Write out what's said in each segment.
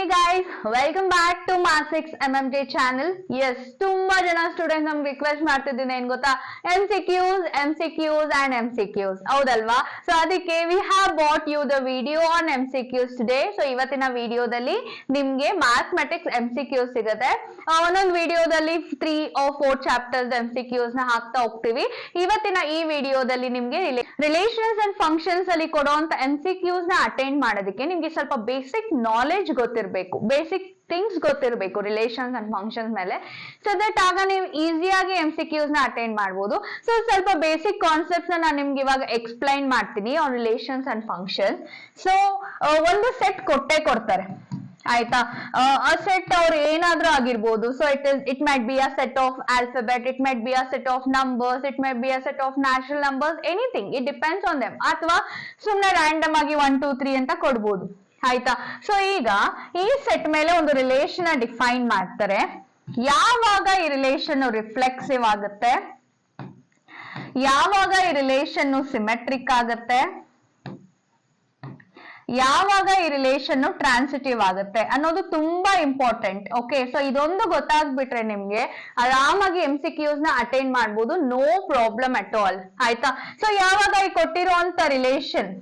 guys, welcome back to Math 6 MMJ channel. Yes, ತುಂಬಾ ಜನ students ನಮ್ಗೆ ರಿಕ್ವೆಸ್ಟ್ ಮಾಡ್ತಿದ್ದೀನಿ ಏನ್ ಗೊತ್ತಾ, MCQs and MCQs ಹೌದಲ್ವಾ? ಸೊ ಅದಕ್ಕೆ we have brought you the video on MCQs today. So ಇವತ್ತಿನ ವಿಡಿಯೋದಲ್ಲಿ ನಿಮ್ಗೆ ಮ್ಯಾಥಮೆಟಿಕ್ಸ್ MCQs ಸಿಗುತ್ತೆ. ಒಂದೊಂದು ವಿಡಿಯೋದಲ್ಲಿ 3 or 4 ಚಾಪ್ಟರ್ಸ್ MCQs ನ ಹಾಕ್ತಾ ಹೋಗ್ತೀವಿ. ಇವತ್ತಿನ ಈ ವಿಡಿಯೋದಲ್ಲಿ ನಿಮ್ಗೆ ರಿಲೇಷನ್ಸ್ ಅಂಡ್ ಫಂಕ್ಷನ್ಸ್ ಅಲ್ಲಿ ಕೊಡುವಂತ MCQs ನ ಅಟೆಂಡ್ ಮಾಡೋದಕ್ಕೆ ನಿಮ್ಗೆ ಸ್ವಲ್ಪ ಬೇಸಿಕ್ ನಾಲೆಜ್ ಗೊತ್ತಿರಬೇಕು, ಬೇಸಿಕ್ ಥಿಂಗ್ಸ್ ಗೊತ್ತಿರಬೇಕು ರಿಲೇಷನ್ಸ್ ಅಂಡ್ ಫಂಕ್ಷನ್ಸ್ ಮೇಲೆ. ಸೊ ದಟ್ ಆಗ ನೀವು ಈಸಿಯಾಗಿ MCQs ನ ಅಟೆಂಡ್ ಮಾಡ್ಬೋದು. ಸೊ ಸ್ವಲ್ಪ ಬೇಸಿಕ್ ಕಾನ್ಸೆಪ್ಟ್ಸ್ ನಾನು ನಿಮ್ಗೆ ಇವಾಗ ಎಕ್ಸ್ಪ್ಲೈನ್ ಮಾಡ್ತೀನಿ on relations and functions. So ಒಂದು ಸೆಟ್ ಕೊಡ್ತಾರೆ ಆಯ್ತಾ, ಆ ಸೆಟ್ ಅವ್ರು ಏನಾದ್ರೂ ಆಗಿರ್ಬೋದು. So it might be a set of alphabet, it might be a set of numbers, it might be a set of natural numbers, anything, it depends on them. ಅಥವಾ ಸುಮ್ನೆ random ಆಗಿ 1 2 3 ಅಂತ ಕೊಡ್ಬೋದು ಆಯ್ತಾ. ಸೊ ಈಗ ಈ ಸೆಟ್ ಮೇಲೆ ಒಂದು ರಿಲೇಷನ್ ಡಿಫೈನ್ ಮಾಡ್ತಾರೆ. ಯಾವಾಗ ಈ ರಿಲೇಷನ್ ರಿಫ್ಲೆಕ್ಸಿವ್ ಆಗುತ್ತೆ, ಯಾವಾಗ ಈ ರಿಲೇಷನ್ ಸಿಮೆಟ್ರಿಕ್ ಆಗುತ್ತೆ, ಯಾವಾಗ ಈ ರಿಲೇಷನ್ ಟ್ರಾನ್ಸಿಟಿವ್ ಆಗುತ್ತೆ ಅನ್ನೋದು ತುಂಬಾ ಇಂಪಾರ್ಟೆಂಟ್. ಓಕೆ, ಸೊ ಇದೊಂದು ಗೊತ್ತಾಗ್ಬಿಟ್ರೆ ನಿಮ್ಗೆ ಆರಾಮಾಗಿ MCQs ನ ಅಟೆಂಡ್ ಮಾಡ್ಬೋದು, ನೋ ಪ್ರಾಬ್ಲಮ್ ಅಟ್ ಆಲ್ ಆಯ್ತಾ. ಸೊ ಯಾವಾಗ ಈ ಕೊಟ್ಟಿರುವಂತ ರಿಲೇಷನ್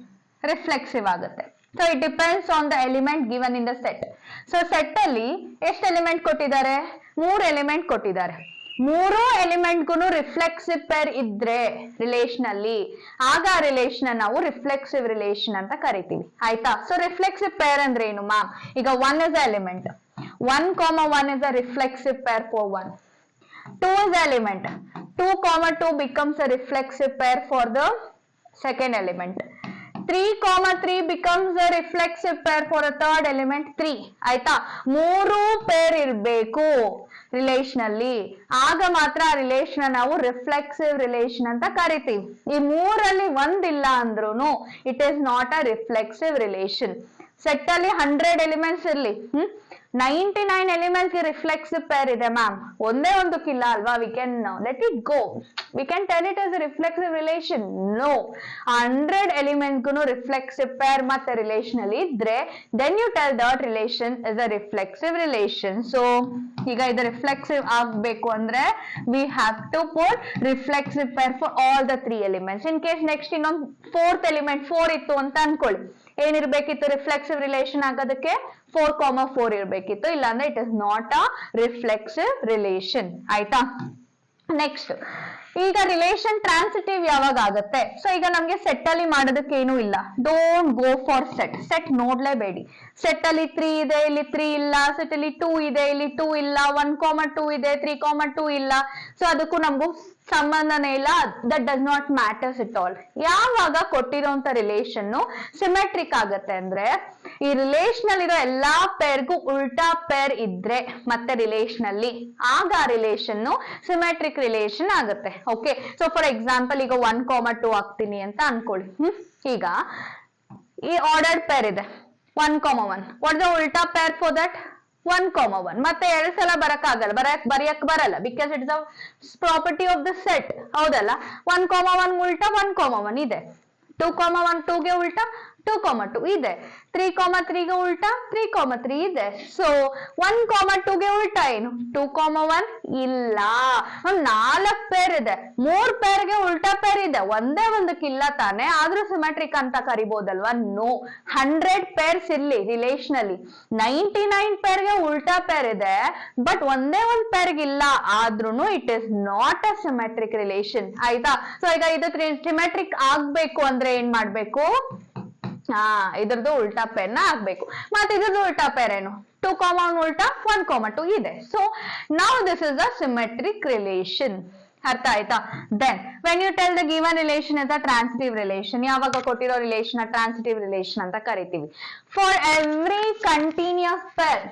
ರಿಫ್ಲೆಕ್ಸಿವ್ ಆಗುತ್ತೆ, so it depends on the element given in the set. So set ಅಲ್ಲಿ ಎಷ್ಟು ಎಲಿಮೆಂಟ್ ಕೊಟ್ಟಿದ್ದಾರೆ? 3 ಎಲಿಮೆಂಟ್ ಕೊಟ್ಟಿದ್ದಾರೆ. 3 ಎಲಿಮೆಂಟ್ಗೂ ರಿಫ್ಲೆಕ್ಸಿವ್ ಪೇರ್ ಇದ್ರೆ ರಿಲೇಷನ್ ಅಲ್ಲಿ, ಆಗ ಆ ರಿಲೇಷನ್ ನಾವು ರಿಫ್ಲೆಕ್ಸಿವ್ ರಿಲೇಷನ್ ಅಂತ ಕರಿತೀವಿ ಆಯ್ತಾ. ಸೊ ರಿಫ್ಲೆಕ್ಸಿವ್ ಪೇರ್ ಅಂದ್ರೆ ಏನು ಮ್ಯಾಮ್? ಈಗ 1 is a element, 1, 1 is a reflexive pair for 1. 2 is a element, 2, 2 becomes a reflexive pair for the second element. 3, 3 becomes a reflexive pair for a third element 3 ಆಯ್ತಾ. 3 peer ಇರ್ಬೇಕು relation ಅಲ್ಲಿ, ಆಗ ಮಾತ್ರ ಆ relation ನಾವು reflexive relation ಅಂತ ಕರಿತೀವಿ. ಈ 3ರಲ್ಲಿ ಒಂದಿಲ್ಲ ಅಂದ್ರೂ it is not a reflexive relation. Set ಅಲ್ಲಿ 100 ಎಲಿಮೆಂಟ್ಸ್ ಇರ್ಲಿ, 99 ಎಲಿಮೆಂಟ್ಸ್ ರಿಫ್ಲೆಕ್ಸಿವ್ ಪೇರ್ ಇದೆ ಮ್ಯಾಮ್, ಒಂದೇ ಒಂದಕ್ಕಿಲ್ಲ ಅಲ್ವಾ, we can let it go, we can tell it as reflexive relation. No, 100 ಎಲಿಮೆಂಟ್ಗೂ ರಿಫ್ಲೆಕ್ಸಿವ್ ಪೇರ್ ಮತ್ತೆ ರಿಲೇಷನ್ ಅಲ್ಲಿ ಇದ್ರೆ then you tell that relation is a reflexive relation. So ಈಗ ಇದು ರಿಫ್ಲೆಕ್ಸಿವ್ ಆಗ್ಬೇಕು ಅಂದ್ರೆ we have to put reflexive pair for all the 3 elements. In case next ಇನ್ನೊಂದು 4th element 4 ಇತ್ತು ಅಂತ ಅನ್ಕೊಳ್ಳಿ, ಏನಿರ್ಬೇಕಿತ್ತು ರಿಫ್ಲೆಕ್ಸಿವ್ ರಿಲೇಷನ್ ಆಗೋದಕ್ಕೆ? 4, 4 ಇರ್ಬೇಕಿತ್ತು, ಇಲ್ಲಾಂದ್ರೆ it is not a reflexive relation ಆಯ್ತಾ. ನೆಕ್ಸ್ಟ್, ಈಗ ರಿಲೇಷನ್ ಟ್ರಾನ್ಸಿಟಿವ್ ಯಾವಾಗ ಆಗುತ್ತೆ? ಸೊ ಈಗ ನಮ್ಗೆ ಸೆಟ್ ಅಲ್ಲಿ ಮಾಡೋದಕ್ಕೆ ಏನೂ ಇಲ್ಲ, ಡೋಂಟ್ ಗೋ ಫಾರ್ ಸೆಟ್ ನೋಡ್ಲೇಬೇಡಿ. ಸೆಟ್ ಅಲ್ಲಿ 3 ಇದೆ, ಇಲ್ಲಿ 3 ಇಲ್ಲ. ಸೆಟ್ ಅಲ್ಲಿ 2 ಇದೆ, ಇಲ್ಲಿ 2 ಇಲ್ಲ. 1, 2 ಇದೆ, 3, 2 ಇಲ್ಲ. ಸೊ ಅದಕ್ಕೂ ನಮಗೂ ಸಂಬಂಧನೇ ಇಲ್ಲ. That does not matters it all. ಯಾವಾಗ ಕೊಟ್ಟಿರೋಂತ ರಿಲೇಷನ್ ಸಿಮೆಟ್ರಿಕ್ ಆಗತ್ತೆ ಅಂದ್ರೆ ಈ ರಿಲೇಷನ್ ಅಲ್ಲಿರೋ ಎಲ್ಲಾ ಪೇರ್ಗೂ ಉಲ್ಟಾ ಪೇರ್ ಇದ್ರೆ ಮತ್ತೆ ರಿಲೇಷನ್ ಅಲ್ಲಿ, ಆಗ ರಿಲೇಷನ್ ಸಿಮೆಟ್ರಿಕ್ ರಿಲೇಷನ್ ಆಗುತ್ತೆ. ಓಕೆ, ಸೊ ಫಾರ್ ಎಕ್ಸಾಂಪಲ್ ಈಗ 1, 2 ಹಾಕ್ತೀನಿ ಅಂತ ಅನ್ಕೊಳ್ಳಿ. ಈಗ ಈ ಆರ್ಡರ್ಡ್ ಪೇರ್ ಇದೆ 1, 1. ವಾಟ್ ದ ಉಲ್ಟಾ ಪೇರ್ ಫಾರ್ ದಟ್? 1, 1. ಮತ್ತೆ 2 ಸಲ ಬರಕ್ಕಾಗಲ್ಲ, ಬರೆಯಕ್ ಬರಲ್ಲ, because it's a property of the set ಹೌದಲ್ಲ. 1, 1 ಉಲ್ಟಾ 1, 1 ಇದೆ. 2, 1 2 ಗೆ ಉಲ್ಟಾ 2, 2 ಇದೆ. 3, 3 ಗೆ ಉಲ್ಟಾ 3, 3 ಇದೆ. ಸೊ 1, 2 ಗೆ ಉಲ್ಟಾ ಏನು? 2, 1 ಇಲ್ಲ. 4 ಪೇರ್ ಇದೆ, 3 ಪೇರ್ಗೆ ಉಲ್ಟಾ ಪೇರ್ ಇದೆ, ಒಂದೇ ಒಂದಕ್ಕಿಲ್ಲ ತಾನೆ, ಆದ್ರೂ ಸಿಮೆಟ್ರಿಕ್ ಅಂತ ಕರಿಬಹುದಲ್ವಾ? ನೋ, 100 ಪೇರ್ಸ್ ಇರ್ಲಿ ರಿಲೇಷನ್ ಅಲ್ಲಿ, 99 ಪೇರ್ಗೆ ಉಲ್ಟಾ ಪೇರ್ ಇದೆ, ಬಟ್ ಒಂದೇ ಒಂದ್ ಪೇರ್ಗಿಲ್ಲ, ಆದ್ರೂ it is not a symmetric relation ಆಯ್ತಾ. ಸೊ ಈಗ ಇದು ಸಿಮೆಟ್ರಿಕ್ ಆಗ್ಬೇಕು ಅಂದ್ರೆ ಏನ್ ಮಾಡ್ಬೇಕು? ಇದ್ರದ್ದು ಉಲ್ಟಾ ಪೇರ್ನ ಆಗ್ಬೇಕು. ಮತ್ತೆ ಇದ್ರದ್ದು ಉಲ್ಟಾ ಪೇರ್ ಏನು? 2, 1 ಉಲ್ಟಾ 1, 2 ಇದೆ. So now this is a symmetric relation. ಅರ್ಥ ಆಯ್ತಾ? Then when you tell the given relation is a transitive relation, ಯಾವಾಗ ಕೊಟ್ಟಿರೋ ರಿಲೇಷನ್ ಟ್ರಾನ್ಸಿಟಿವ್ ರಿಲೇಷನ್ ಅಂತ ಕರಿತೀವಿ. ಫಾರ್ ಎವ್ರಿ ಕಂಟಿನ್ಯೂಸ್ ಪೇರ್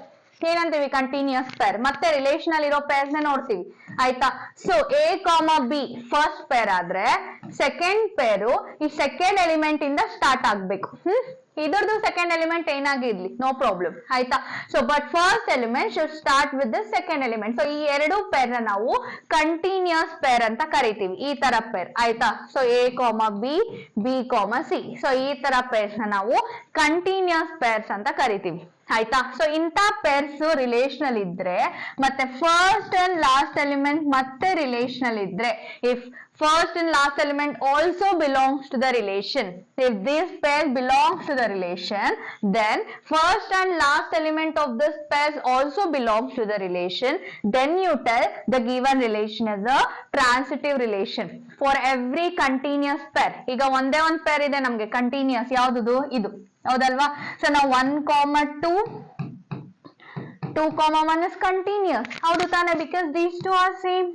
ಏನಂತೀವಿ? Continuous pair. ಮತ್ತೆ ರಿಲೇಷನ್ ಅಲ್ಲಿ ಇರೋ ಪೇರ್ಸ್ ನೋಡ್ತೀವಿ ಆಯ್ತಾ. So A, B first pair ಆದ್ರೆ ಸೆಕೆಂಡ್ ಪೇರು ಈ ಸೆಕೆಂಡ್ ಎಲಿಮೆಂಟ್ ಇಂದ ಸ್ಟಾರ್ಟ್ ಆಗ್ಬೇಕು. ಇದ್ರದ್ದು ಸೆಕೆಂಡ್ ಎಲಿಮೆಂಟ್ ಏನಾಗಿರ್ಲಿ ನೋ ಪ್ರಾಬ್ಲಮ್ ಆಯ್ತಾ. So but first element should start with the second element. So ಈ ಎರಡು ಪೇರ್ ನ ನಾವು ಕಂಟಿನ್ಯೂಸ್ ಪೇರ್ ಅಂತ ಕರಿತೀವಿ, ಈ ತರ ಪೇರ್ ಆಯ್ತಾ. ಸೊ ಎ ಕಾಮ B, B com C, so ಈ ತರ ಪೇರ್ಸ್ ನ ನಾವು ಕಂಟಿನ್ಯೂಸ್ ಪೇರ್ಸ್ ಅಂತ ಕರಿತೀವಿ ಆಯ್ತಾ. ಸೊ ಇಂತ ಪೇರ್ಸ್ ರಿಲೇಷನಲ್ ಇದ್ರೆ ಮತ್ತೆ ಫಸ್ಟ್ ಅಂಡ್ ಲಾಸ್ಟ್ ಎಲಿಮೆಂಟ್ ಮತ್ತೆ ರಿಲೇಷನಲ್ ಇದ್ರೆ, if first and last element also belongs to the relation, if this pair belongs to the relation, then first and last element of this pair also belongs to the relation, then you tell the given relation is a transitive relation for every continuous pair. ಈಗ ಒಂದೇ ಒಂದು pair ಇದೆ ನಮಗೆ continuous, ಯಾವುದು ಇದು ಹೌದಲ್ವಾ. So ನಾವು 1, 2, 1 is continuous, ಹೌದು ತಾನೆ, because these two are same.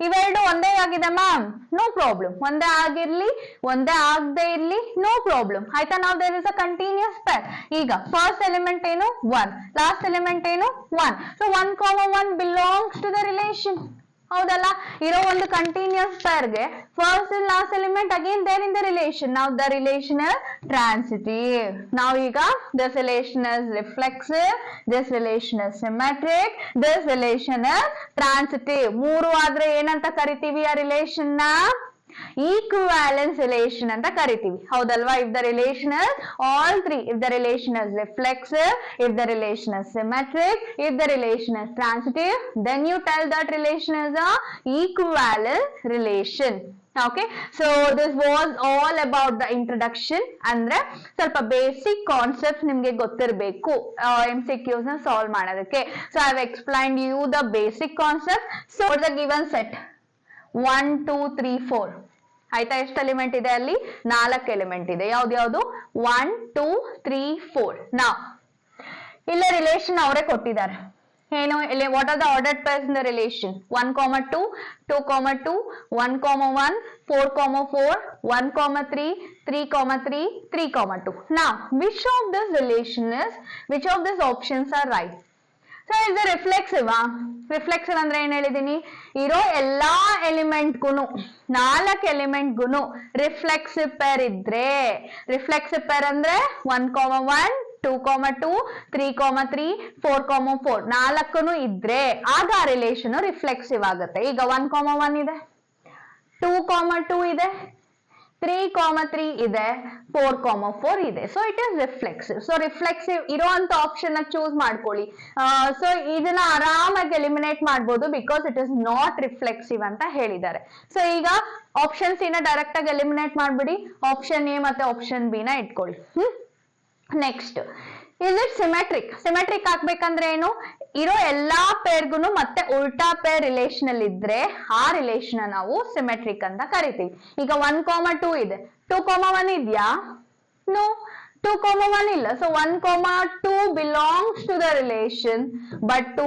ಇವೆರಡು ಒಂದೇ ಆಗಿದೆ ಮ್ಯಾಮ್, ನೋ ಪ್ರಾಬ್ಲಮ್, ಒಂದೇ ಆಗಿರ್ಲಿ ಒಂದೇ ಆಗದೆ ಇರ್ಲಿ ನೋ ಪ್ರಾಬ್ಲಮ್ ಆಯ್ತಾ. ನಾವು there is a continuous pair. ಈಗ ಫಸ್ಟ್ ಎಲಿಮೆಂಟ್ ಏನು 1, ಲಾಸ್ಟ್ ಎಲಿಮೆಂಟ್ ಏನು 1, so 1, 1 belongs to the relation, ಹೌದಲ್ಲ. ಇರೋ ಒಂದು ಕಂಟಿನ್ಯೂಸ್ ಪೇರ್ ಗೆ first and last element again there in the relation. ನಾವು ದ ರಿಲೇಷನ್ ಇಸ್ ಟ್ರಾನ್ಸಿಟಿವ್. ನಾವು ಈಗ this relation is reflexive, this relation is symmetric, this relation is transitive. ಮೂರು ಆದ್ರೆ ಏನಂತ ಕರಿತೀವಿ ಆ ರಿಲೇಷನ್ ನ? ಈಕ್ವಾಲೆನ್ಸ್ ರಿಲೇಷನ್ ಅಂತ ಕರಿತೀವಿ, ಹೌದಲ್ವಾ. If the relation is all three, if the relation is reflexive, if the relation is symmetric, if the relation is transitive, then you tell that relation is a equivalence relation. Okay, so this was all about the introduction. ಅಂದ್ರೆ ಸ್ವಲ್ಪ basic concept ನಿಮ್ಗೆ ಗೊತ್ತಿರಬೇಕು MCQs ನ solve ಮಾಡೋದಕ್ಕೆ. So I have explained you the basic concept. So for the given set 1, 2, 3, 4 ಆಯ್ತಾ. ಎಷ್ಟು element ಇದೆ ಅಲ್ಲಿ? 4 ಎಲಿಮೆಂಟ್ ಇದೆ. ಯಾವ್ದು 1, 2, 3, 4. ನಾವು ಇಲ್ಲ ರಿಲೇಷನ್ ಅವರೇ ಕೊಟ್ಟಿದ್ದಾರೆ. ಏನು ಇಲ್ಲಿ? What are the ordered pairs in the relation? 1, 2, 2, 2, 1, 1, 4, 4, 1, 3, 3, 3, 3, 2. Now which of this relation is, which of these options are right? So ಇದು ರಿಫ್ಲೆಕ್ಸಿವ್. ರಿಫ್ಲೆಕ್ಸಿವ್ ಅಂದ್ರೆ ಏನ್ ಹೇಳಿದೀನಿ? ಇರೋ ಎಲ್ಲಾ ಎಲಿಮೆಂಟ್ಗುನು 4 ಎಲಿಮೆಂಟ್ಗುನು ರಿಫ್ಲೆಕ್ಸಿವ್ ಪೇರ್ ಇದ್ರೆ, ರಿಫ್ಲೆಕ್ಸಿವ್ ಪೇರ್ ಅಂದ್ರೆ 1, 1, 2, 2, 3, 3, 4, 4 4 ಇದ್ರೆ ಆಗ ಆ ರಿಲೇಷನ್ ರಿಫ್ಲೆಕ್ಸಿವ್ ಆಗುತ್ತೆ. ಈಗ 1, 1 ಇದೆ, 2, 2 ಇದೆ, 3, 3 ಇದೆ, 4, 4 ಇದೆ. So it is reflexive. So reflexive ಇರುವಂತ ಆಪ್ಷನ್ ಚೂಸ್ ಮಾಡ್ಕೊಳ್ಳಿ. ಸೊ ಇದನ್ನ ಆರಾಮಾಗಿ ಎಲಿಮಿನೇಟ್ ಮಾಡ್ಬೋದು, because it is not reflexive ಅಂತ ಹೇಳಿದ್ದಾರೆ. ಸೊ ಈಗ ಆಪ್ಷನ್ ಸಿ ನ ಡೈರೆಕ್ಟ್ ಆಗಿ ಎಲಿಮಿನೇಟ್ ಮಾಡ್ಬಿಡಿ, ಆಪ್ಷನ್ ಎ ಮತ್ತೆ ಆಪ್ಷನ್ ಬಿ ನ ಇಟ್ಕೊಳ್ಳಿ. Next, is it symmetric? Symmetric ಆಗ್ಬೇಕಂದ್ರೆ ಏನು? ಇರೋ ಎಲ್ಲಾ ಪೇರ್ಗುನು ಮತ್ತೆ ಉಲ್ಟಾ ಪೇರ್ ರಿಲೇಷನ್ ಅಲ್ಲಿ ಇದ್ರೆ ಆ ರಿಲೇಷನ್ ನಾವು ಸಿಮೆಟ್ರಿಕ್ ಅಂತ ಕರಿತೀವಿ. ಈಗ 1, 2 ಇದೆ, 2, 1 ಇದೆಯಾ? ನೋ, 2, 1 ಇಲ್ಲ. So 1, 2 belongs to the relation, but 2,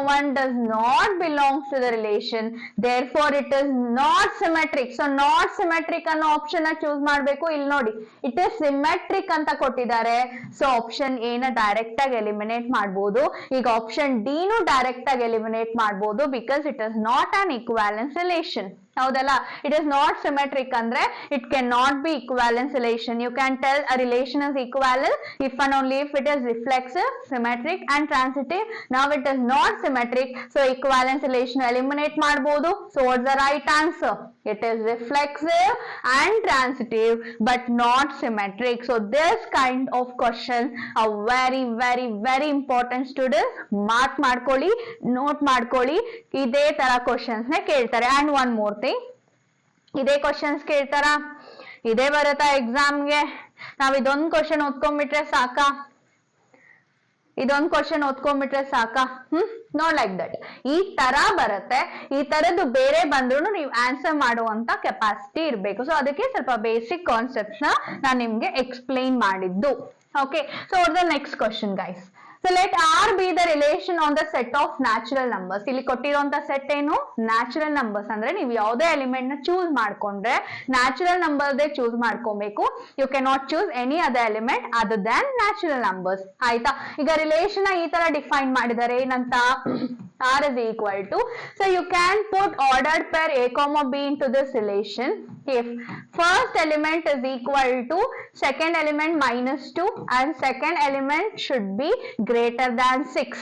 1 does not belongs to the relation. Therefore it is not symmetric. So not symmetric ಅನ್ನೋ ಆಪ್ಷನ್ ಚೂಸ್ ಮಾಡ್ಬೇಕು. ಇಲ್ಲಿ ನೋಡಿ, ಇಟ್ ಇಸ್ ಸಿಮೆಟ್ರಿಕ್ ಅಂತ ಕೊಟ್ಟಿದ್ದಾರೆ. ಸೊ ಆಪ್ಷನ್ ಎ ನ ಡೈರೆಕ್ಟ್ ಆಗಿ ಎಲಿಮಿನೇಟ್ ಮಾಡಬಹುದು. ಈಗ ಆಪ್ಷನ್ ಡಿ ನು ಡೈರೆಕ್ಟ್ ಆಗಿ ಎಲಿಮಿನೇಟ್ ಮಾಡಬಹುದು, because it is not an equivalence relation, ಹೌದಲ್ಲ. ಇಟ್ ಇಸ್ ನಾಟ್ ಸಿಮೆಟ್ರಿಕ್ ಅಂದ್ರೆ it can not be equivalence relation. You can tell a relation is equivalent if and only if it is reflexive, symmetric and transitive. Now it is not symmetric, so equivalence relation eliminate ಮಾಡಬಹುದು. So what's the right answer? It is reflexive and transitive but not symmetric. So this kind of question are very very very important students. Mark ಮಾಡ್ಕೊಳ್ಳಿ, note ಮಾಡ್ಕೊಳ್ಳಿ. ಇದೇ ತರ questions ನ ಕೇಳ್ತಾರೆ. And one more thing, ಇದೇ questions ಕೇಳ್ತಾರಾ? ಇದೇ ಬರುತ್ತಾ ಎಕ್ಸಾಮ್ಗೆ? ನಾವ್ ಇದೊಂದು ಕ್ವಶನ್ ಓದ್ಕೊಂಡ್ಬಿಟ್ರೆ ಸಾಕಾ? ಇದೊಂದು ಕ್ವಶನ್ ಓದ್ಕೊಂಡ್ಬಿಟ್ರೆ ಸಾಕಾ? Not like that. ಈ ತರ ಬರುತ್ತೆ. ಈ ತರದ್ದು ಬೇರೆ ಬಂದ್ರು ನೀವು ಆನ್ಸರ್ ಮಾಡುವಂತ ಕೆಪಾಸಿಟಿ ಇರ್ಬೇಕು. ಸೊ ಅದಕ್ಕೆ ಸ್ವಲ್ಪ ಬೇಸಿಕ್ ಕಾನ್ಸೆಪ್ಟ್ಸ್ ನ ನಾನು ನಿಮ್ಗೆ ಎಕ್ಸ್ಪ್ಲೈನ್ ಮಾಡಿದ್ದು. Okay, so the next question guys. So let R be the relation on the set of natural numbers. ಇಲ್ಲಿ ಕೊಟ್ಟಿರುವಂತ ಸೆಟ್ ಏನು? Natural numbers. ಅಂದ್ರೆ ನೀವು ಯಾವುದೇ ಎಲಿಮೆಂಟ್ ನ ಚೂಸ್ ಮಾಡ್ಕೊಂಡ್ರೆ ನ್ಯಾಚುರಲ್ ನಂಬರ್ ಚೂಸ್ ಮಾಡ್ಕೊಬೇಕು. You can not choose any other element other than natural numbers. ಆಯ್ತಾ? ಈಗ ರಿಲೇಷನ್ ಈ ತರ ಡಿಫೈನ್ ಮಾಡಿದ್ದಾರೆ ಏನಂತ? R is equal to, so you can put ordered pair A comma B into this relation if first element is equal to second element minus 2 and second element should be greater than 6.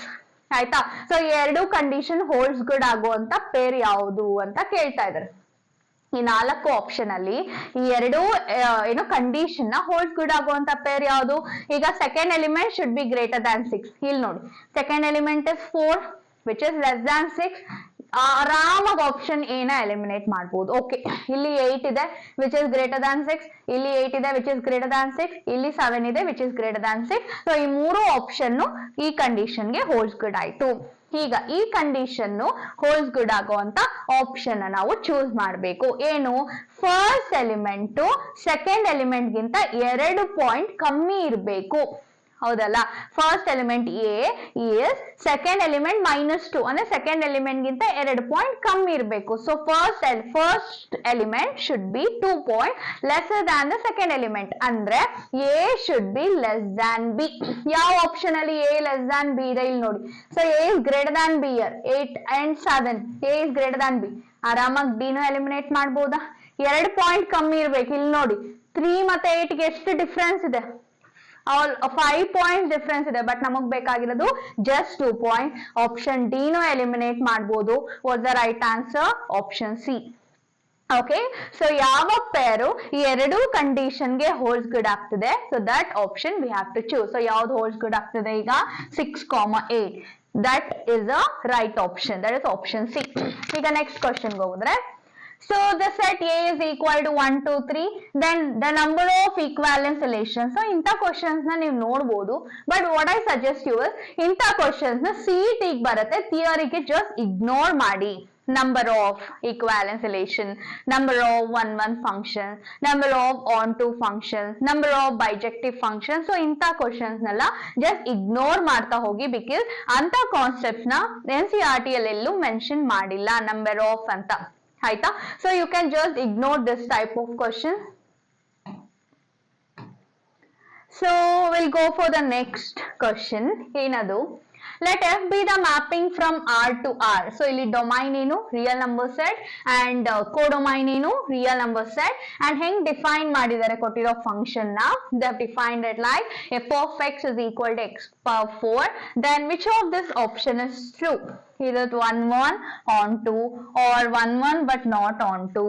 ಆಯ್ತಾ? So ಎರಡು condition holds good ಆಗುವಂತ peer ಯಾವುದು ಅಂತ ಕೇಳ್ತಾ ಇದ್ದಾರೆ. ಈ 4 option ಅಲ್ಲಿ ಈ ಎರಡು ಏನು ಕಂಡೀಷನ್ ನ ಹೋಲ್ಡ್ಸ್ ಗುಡ್ ಆಗುವಂತ ಪೇರ್ ಯಾವುದು? ಈಗ second element should B greater than 6. ಇಲ್ಲಿ ನೋಡಿ, second element is 4 which is less than 6. ಆರಾಮಾಗಿ ಆಪ್ಷನ್ ಎ ನ ಎಲಿಮಿನೇಟ್ ಮಾಡಬಹುದು. ಓಕೆ, ಇಲ್ಲಿ 8 ಇದೆ which is greater than 6, ಇಲ್ಲಿ 8 ಇದೆ which is greater than 6, ಇಲ್ಲಿ 7 ಇದೆ which is greater than 6. So ಈ ಮೂರು ಆಪ್ಷನ್ ಈ ಕಂಡೀಷನ್ ಗೆ ಹೋಲ್ಡ್ಸ್ ಗುಡ್ ಆಯ್ತು. ಈಗ ಈ ಕಂಡೀಷನ್ ಹೋಲ್ಡ್ಸ್ ಗುಡ್ ಆಗುವಂತ ಆಪ್ಷನ್ ನಾವು ಚೂಸ್ ಮಾಡಬೇಕು. ಏನು? ಫಸ್ಟ್ ಎಲಿಮೆಂಟ್ ಸೆಕೆಂಡ್ ಎಲಿಮೆಂಟ್ ಗಿಂತ 2 ಪಾಯಿಂಟ್ ಕಮ್ಮಿ ಇರಬೇಕು. ಹೌದಲ್ಲ? First element A is second element minus 2 ಅಂದ್ರೆ ಸೆಕೆಂಡ್ ಎಲಿಮೆಂಟ್ ಗಿಂತ 2 ಪಾಯಿಂಟ್ ಕಮ್ಮಿ ಇರಬೇಕು. So first element should be 2 point lesser than the second element. ಅಂದ್ರೆ A should be less than B. ಯಾವ ಆಪ್ಷನ್ ಅಲ್ಲಿ ಎ ಲೆಸ್ ದ್ಯಾನ್ ಬಿ ಇದೆ? ಇಲ್ಲಿ ನೋಡಿ. So A is greater than B here 8 and 7. A is greater than B. ಆರಾಮಾಗಿ B ನು eliminate ಮಾಡಬಹುದಾ? 2 point ಕಮ್ಮಿ ಇರ್ಬೇಕು. ಇಲ್ಲಿ ನೋಡಿ, 3 ಮತ್ತೆ 8 ಗೆ ಎಷ್ಟು ಡಿಫ್ರೆನ್ಸ್ ಇದೆ? ಆಲ್ 5 ಪಾಯಿಂಟ್ ಡಿಫ್ರೆನ್ಸ್ ಇದೆ. ಬಟ್ ನಮಗ್ ಬೇಕಾಗಿರೋದು ಜಸ್ಟ್ 2 ಪಾಯಿಂಟ್. ಆಪ್ಷನ್ ಡಿ ನು ಎಲಿಮಿನೇಟ್ ಮಾಡಬಹುದು. What the right answer? Option C. Okay, so ಯಾವ ಪೇರು ಈ ಎರಡು ಕಂಡೀಷನ್ ಗೆ ಹೋಲ್ಡ್ಸ್ ಗುಡ್ ಆಗ್ತಿದೆ? So that option we have to choose. So ಯಾವ್ದು ಹೋಲ್ಡ್ಸ್ ಗುಡ್ ಆಗ್ತಿದೆ ಈಗ? 6, 8. That is a right option. That is option C. ಈಗ next question ಹೋದ್ರೆ, so the set A is equal to 1, 2, 3, then the number of equivalence relations. So ಇಂಥ questions ನ ನೀವು ನೋಡಬಹುದು. but what I suggest you is ಇಂಥ questions ನ CET ಗೆ ಬರುತ್ತೆ, ಥಿಯರಿಗೆ just ignore ಮಾಡಿ. number of equivalence relation, number of 1-1 function, number of on-to functions, number of bijective functions. so ಇಂಥ questions ನೆಲ್ಲ just ignore ಮಾಡ್ತಾ ಹೋಗಿ, because ಅಂತ ಕಾನ್ಸೆಪ್ಟ್ಸ್ ನ NCERT ಅಲ್ಲಿ ಎಲ್ಲೂ ಮೆನ್ಷನ್ ಮಾಡಿಲ್ಲ number of ಅಂತ. ಆಯ್ತಾ? So you can just ignore this type of question. So will go for the next question. ಏನದು? let f be the mapping from R to R. so ಇಲ್ಲಿ domain ಏನು? Real number set and ಕೋಡೊಮೈನ್ ಏನು? Real number set. And ಹೆಂಗ್ define ಮಾಡಿದ್ದಾರೆ ಕೊಟ್ಟಿರೋ function ನ? they have defined it like f of x is equal to x power 4. then which of this option is true? either 1-1 onto or 1-1 but not onto,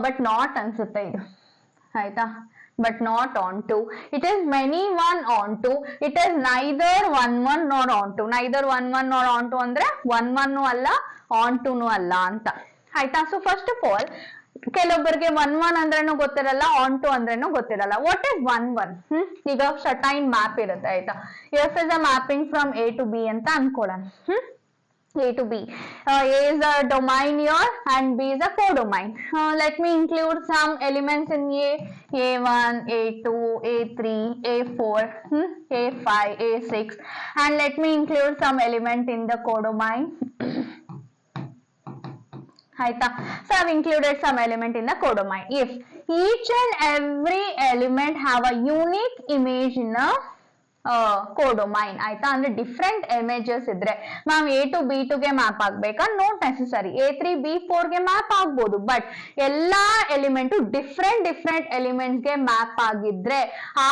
but not ಅನ್ಸುತ್ತೆ ಇದು. ಆಯ್ತಾ? but not onto. it is many one onto. it is neither 1-1 nor onto. neither 1-1 nor onto ಅಂದ್ರೆ 1-1 ಅಲ್ಲ, onto ಅಲ್ಲ ಅಂತ. ಆಯ್ತಾ? So first of all ಕೆಲವೊಬ್ಬರಿಗೆ 1-1 ಅಂದ್ರೇನು ಗೊತ್ತಿರಲ್ಲ, onto ಅಂದ್ರೇನು ಗೊತ್ತಿರಲ್ಲ. What is 1-1? ಈಗ ಸರ್ಟೈನ್ ಮ್ಯಾಪ್ ಇರುತ್ತೆ. ಆಯ್ತಾ? f is a mapping from A to B ಅಂತ ಅನ್ಕೊಳ್ಳೋಣ. A to B. A is a domain here and B is a codomain. Let me include some elements in A. A1, A2, A3, A4, A5, A6, and let me include some element in the codomain. ಆಯ್ತಾ? So I've included some element in the codomain. If each and every element have a unique image in a ಕೋಡೊಮೈನ್. ಆಯ್ತಾ? ಅಂದ್ರೆ different images ಇದ್ರೆ ma'am A2 B2 ಗೆ map ಆಗ್ಬೇಕಾ? Note necessary. A3 B4 ಗೆ map ಆಗ್ಬೋದು. But ಎಲ್ಲಾ element different elements ಗೆ map ಆಗಿದ್ರೆ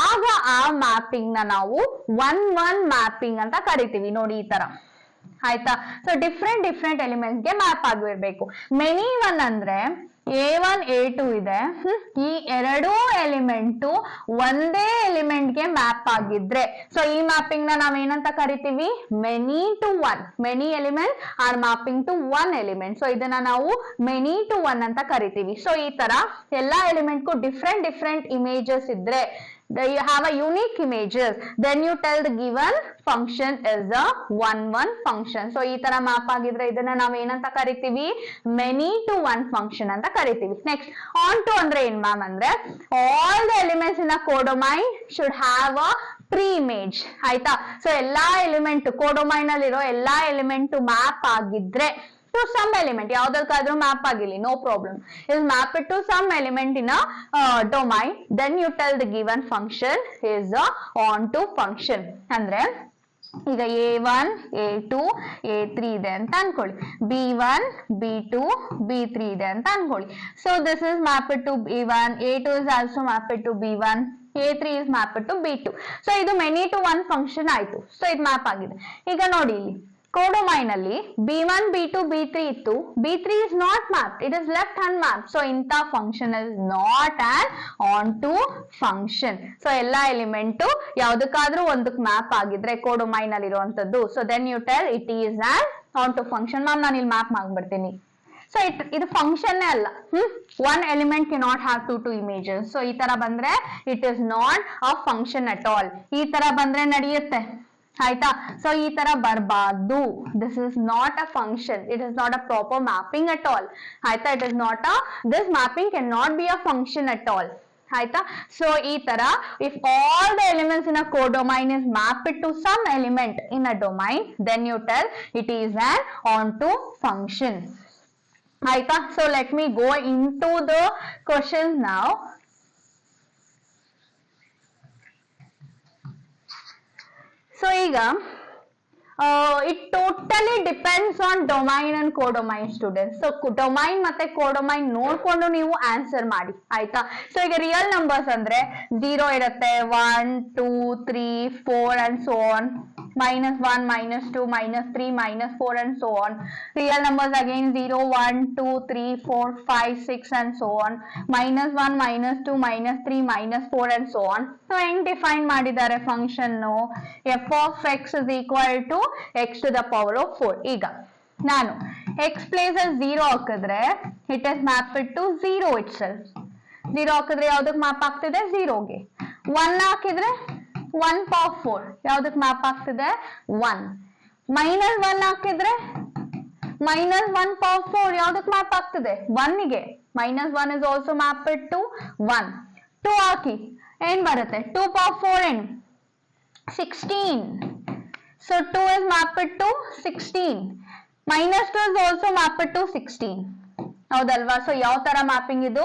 ಆಗ ಆ ಮ್ಯಾಪಿಂಗ್ ನ ನಾವು 1-1 ಮ್ಯಾಪಿಂಗ್ ಅಂತ ಕರಿತೀವಿ. ನೋಡಿ ಈ ತರ. ಆಯ್ತಾ? ಸೊ ಡಿಫ್ರೆಂಟ್ ಎಲಿಮೆಂಟ್ಸ್ ಗೆ ಮ್ಯಾಪ್ ಆಗಿರ್ಬೇಕು. ಮೆನಿ ಒನ್ ಅಂದ್ರೆ A1 A2 ಇದೆ. ಈ ಎರಡೂ ಎಲಿಮೆಂಟ್ ಒಂದೇ ಎಲಿಮೆಂಟ್ ಗೆ ಮ್ಯಾಪ್ ಆಗಿದ್ರೆ ಸೊ ಈ ಮ್ಯಾಪಿಂಗ್ ನ ನಾವೇನಂತ ಕರಿತೀವಿ? Many to one. Many element are mapping to one element. So ಇದನ್ನ ನಾವು ಮೆನಿ ಟು ಒನ್ ಅಂತ ಕರಿತೀವಿ. ಸೊ ಈ ತರ ಎಲ್ಲಾ ಎಲಿಮೆಂಟ್ಗೂ ಡಿಫ್ರೆಂಟ್ ಇಮೇಜಸ್ ಇದ್ರೆ, you have a unique images, then you tell the given function is a 1-1 function. so ಈ ತರ ಮ್ಯಾಪ್ ಆಗಿದ್ರೆ ಇದನ್ನ ನಾವ್ ಏನಂತ ಕರಿತೀವಿ? many to one function ಅಂತ ಕರಿತೀವಿ. ನೆಕ್ಸ್ಟ್ onto ಅಂದ್ರೆ ಏನ್ ಮ್ಯಾಮ್? ಅಂದ್ರೆ all the elements in a codomain should have a pre-image. ಆಯ್ತಾ? ಸೊ ಎಲ್ಲಾ ಎಲಿಮೆಂಟ್ ಕೋಡೊಮೈನ್ ಅಲ್ಲಿರೋ ಎಲ್ಲಾ ಎಲಿಮೆಂಟ್ ಮ್ಯಾಪ್ ಆಗಿದ್ರೆ to some element, ಯಾವ್ದಕ್ಕಾದ್ರೂ ಮ್ಯಾಪ್ ಆಗಿಲ್ಲ, no problem. is map it to some element in a domain, then you tell the given function is a onto function. ಅಂದ್ರೆ ಈಗ A1 A2 A3 ಇದೆ ಅಂತ ಅನ್ಕೊಳ್ಳಿ, B1 B2 B3 ಇದೆ ಅಂತ ಅನ್ಕೊಳ್ಳಿ. So this is mapped to B1, A2 is also mapped to B1, A3 is mapped to B2. So ಇದು many to one function ಆಯ್ತು. ಸೊ ಇದು ಮ್ಯಾಪ್ ಆಗಿದೆ. ಈಗ ನೋಡಿ ಇಲ್ಲಿ ಕೋಡೊಮೈನ್ ಅಲ್ಲಿ B1 B2 B3 ಇತ್ತು, B3 is not mapped, it is left unmapped. So ಇಂಥ function is not an onto function. So ಎಲ್ಲಾ ಎಲಿಮೆಂಟ್ ಯಾವ್ದಕ್ಕಾದ್ರೂ ಒಂದಕ್ಕೆ ಮ್ಯಾಪ್ ಆಗಿದ್ರೆ ಕೋಡೊಮೈನ್ ಅಲ್ಲಿ ಇರುವಂತದ್ದು, so then you tell it is an onto function. Ma'am ನಾನು ಇಲ್ಲಿ ಮ್ಯಾಪ್ ಮಾಡ್ಬಿಡ್ತೀನಿ. ಸೊ ಇದು ಫಂಕ್ಷನ್ ಅಲ್ಲ, one element cannot have two images. So ಈ ತರ ಬಂದ್ರೆ it is not a function at all. ಈ ತರ ಬಂದ್ರೆ ನಡೆಯುತ್ತೆ ಆಯ್ತಾ. ಸೊ ಈ ತರ ಬರಬಾರ್ದು. This is not a function, it is not a proper mapping at all ಆಯ್ತಾ. It is not a, this mapping can not be a function at all ಆಯ್ತಾ. ಸೊ ಈ ತರ if all the elements in a codomain is mapped to some element in a domain, then you tell it is an onto function ಆಯ್ತಾ. So let me go in to the questions now. So ಈಗ it totally depends on domain and codomain students. So domain ಮತ್ತೆ ಕೋಡೊಮೈನ್ ನೋಡ್ಕೊಂಡು ನೀವು answer ಮಾಡಿ ಆಯ್ತಾ. So ಈಗ real numbers ಅಂದ್ರೆ 0 ಇರುತ್ತೆ, 1 2 3 4 and so on, -1 -2 -3 -4 and so on. Real numbers again 0 1 2 3 4 5 6 and so on, -1 -2 -3 -4 and so on. So ಹೆಂಗ್ ಡಿಫೈನ್ ಮಾಡಿದ್ದಾರೆ function, f of x is equal to x to the power of 4. ಈಗ ನಾನು x place as 0 ಹಾಕಿದ್ರೆ it is mapped to 0 itself. 0 ಹಾಕಿದ್ರೆ ಯಾವ್ದಕ್ಕೆ map ಆಗ್ತಿದೆ, 0ಗೆ. 1 ಹಾಕಿದ್ರೆ 1 power 4 ಯಾವ್ದಕ್ಕೆ ಮ್ಯಾಪ್ ಆಗ್ತಿದೆ, 1. -1 ಹಾಕಿದ್ರೆ -1 power 4 ಯಾವ್ದಕ್ಕೆ ಮ್ಯಾಪ್ ಆಗ್ತಿದೆ, 1ಗೆ. -1 is also mapped to 1. 2 ಹಾಕಿ ಏನ್ ಬರುತ್ತೆ, 2 power 4 ಏನು, 16. So 2 is mapped to 16. -2 is also mapped to 16. ಹೌದಲ್ವಾ. ಸೊ ಯಾವ ತರ ಮ್ಯಾಪಿಂಗ್ ಇದು,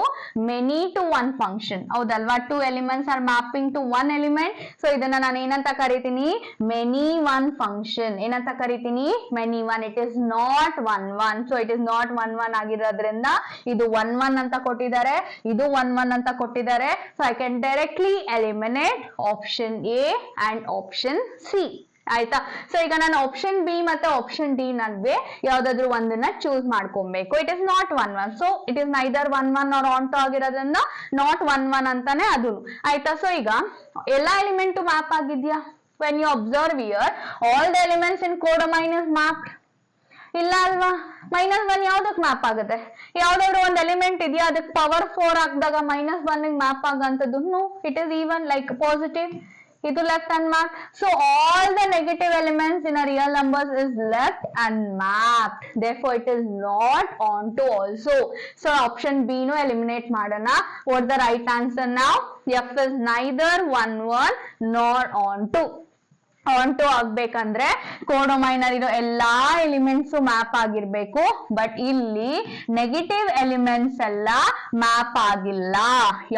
ಮೆನಿ ಟು ಒನ್ ಫಂಕ್ಷನ್ ಹೌದಲ್ವಾ. 2 elements are mapping to 1 element. So ಇದನ್ನ ನಾನು ಏನಂತ ಕರಿತೀನಿ, ಮೆನಿ ಒನ್ ಫಂಕ್ಷನ್. ಏನಂತ ಕರಿತೀನಿ, many one. It is not 1 1. So it is not 1 1 ಆಗಿರೋದ್ರಿಂದ ಇದು 1 1 ಅಂತ ಕೊಟ್ಟಿದ್ದಾರೆ, ಇದು 1 1 ಅಂತ ಕೊಟ್ಟಿದ್ದಾರೆ. So I can directly eliminate option A and option C ಆಯ್ತಾ. ಸೊ ಈಗ ನಾನು ಆಪ್ಷನ್ ಬಿ ಮತ್ತೆ ಆಪ್ಷನ್ ಡಿ ನಡುವೆ ಯಾವ್ದಾದ್ರು ಒಂದನ್ನ ಚೂಸ್ ಮಾಡ್ಕೊಬೇಕು. It is not 1 1. So it is neither 1 1 or onto ಆಗಿರೋದ್ರಿಂದ ನಾಟ್ 1 1 ಅಂತಾನೆ ಅದು ಆಯ್ತಾ. ಸೊ ಈಗ ಎಲ್ಲಾ ಎಲಿಮೆಂಟ್ ಮ್ಯಾಪ್ ಆಗಿದ್ಯಾ, when you observe here all the elements in codomain is mapped. ಇಲ್ಲ ಅಲ್ವಾ. -1 ಯಾವ್ದಕ್ ಮ್ಯಾಪ್ ಆಗುತ್ತೆ, ಯಾವ್ದಾದ್ರು ಒಂದು ಎಲಿಮೆಂಟ್ ಇದೆಯಾ ಅದಕ್ಕೆ ಪವರ್ 4 ಹಾಕಿದಾಗ -1 ಮ್ಯಾಪ್ ಆಗಂತದ್ದು, no. It is even like positive, ಇದು left unmapped. So all the negative elements in a real numbers is left unmapped, therefore it is not onto also. So option B no eliminate madana. What the right answer now, F is neither 1 1 nor onto. Onto ಆಗ್ಬೇಕಂದ್ರೆ codomain ಅಲ್ಲಿರೋ ಎಲ್ಲಾ elements map ಆಗಿರ್ಬೇಕು. But ಇಲ್ಲಿ negative elements ಎಲ್ಲ map ಆಗಿಲ್ಲ,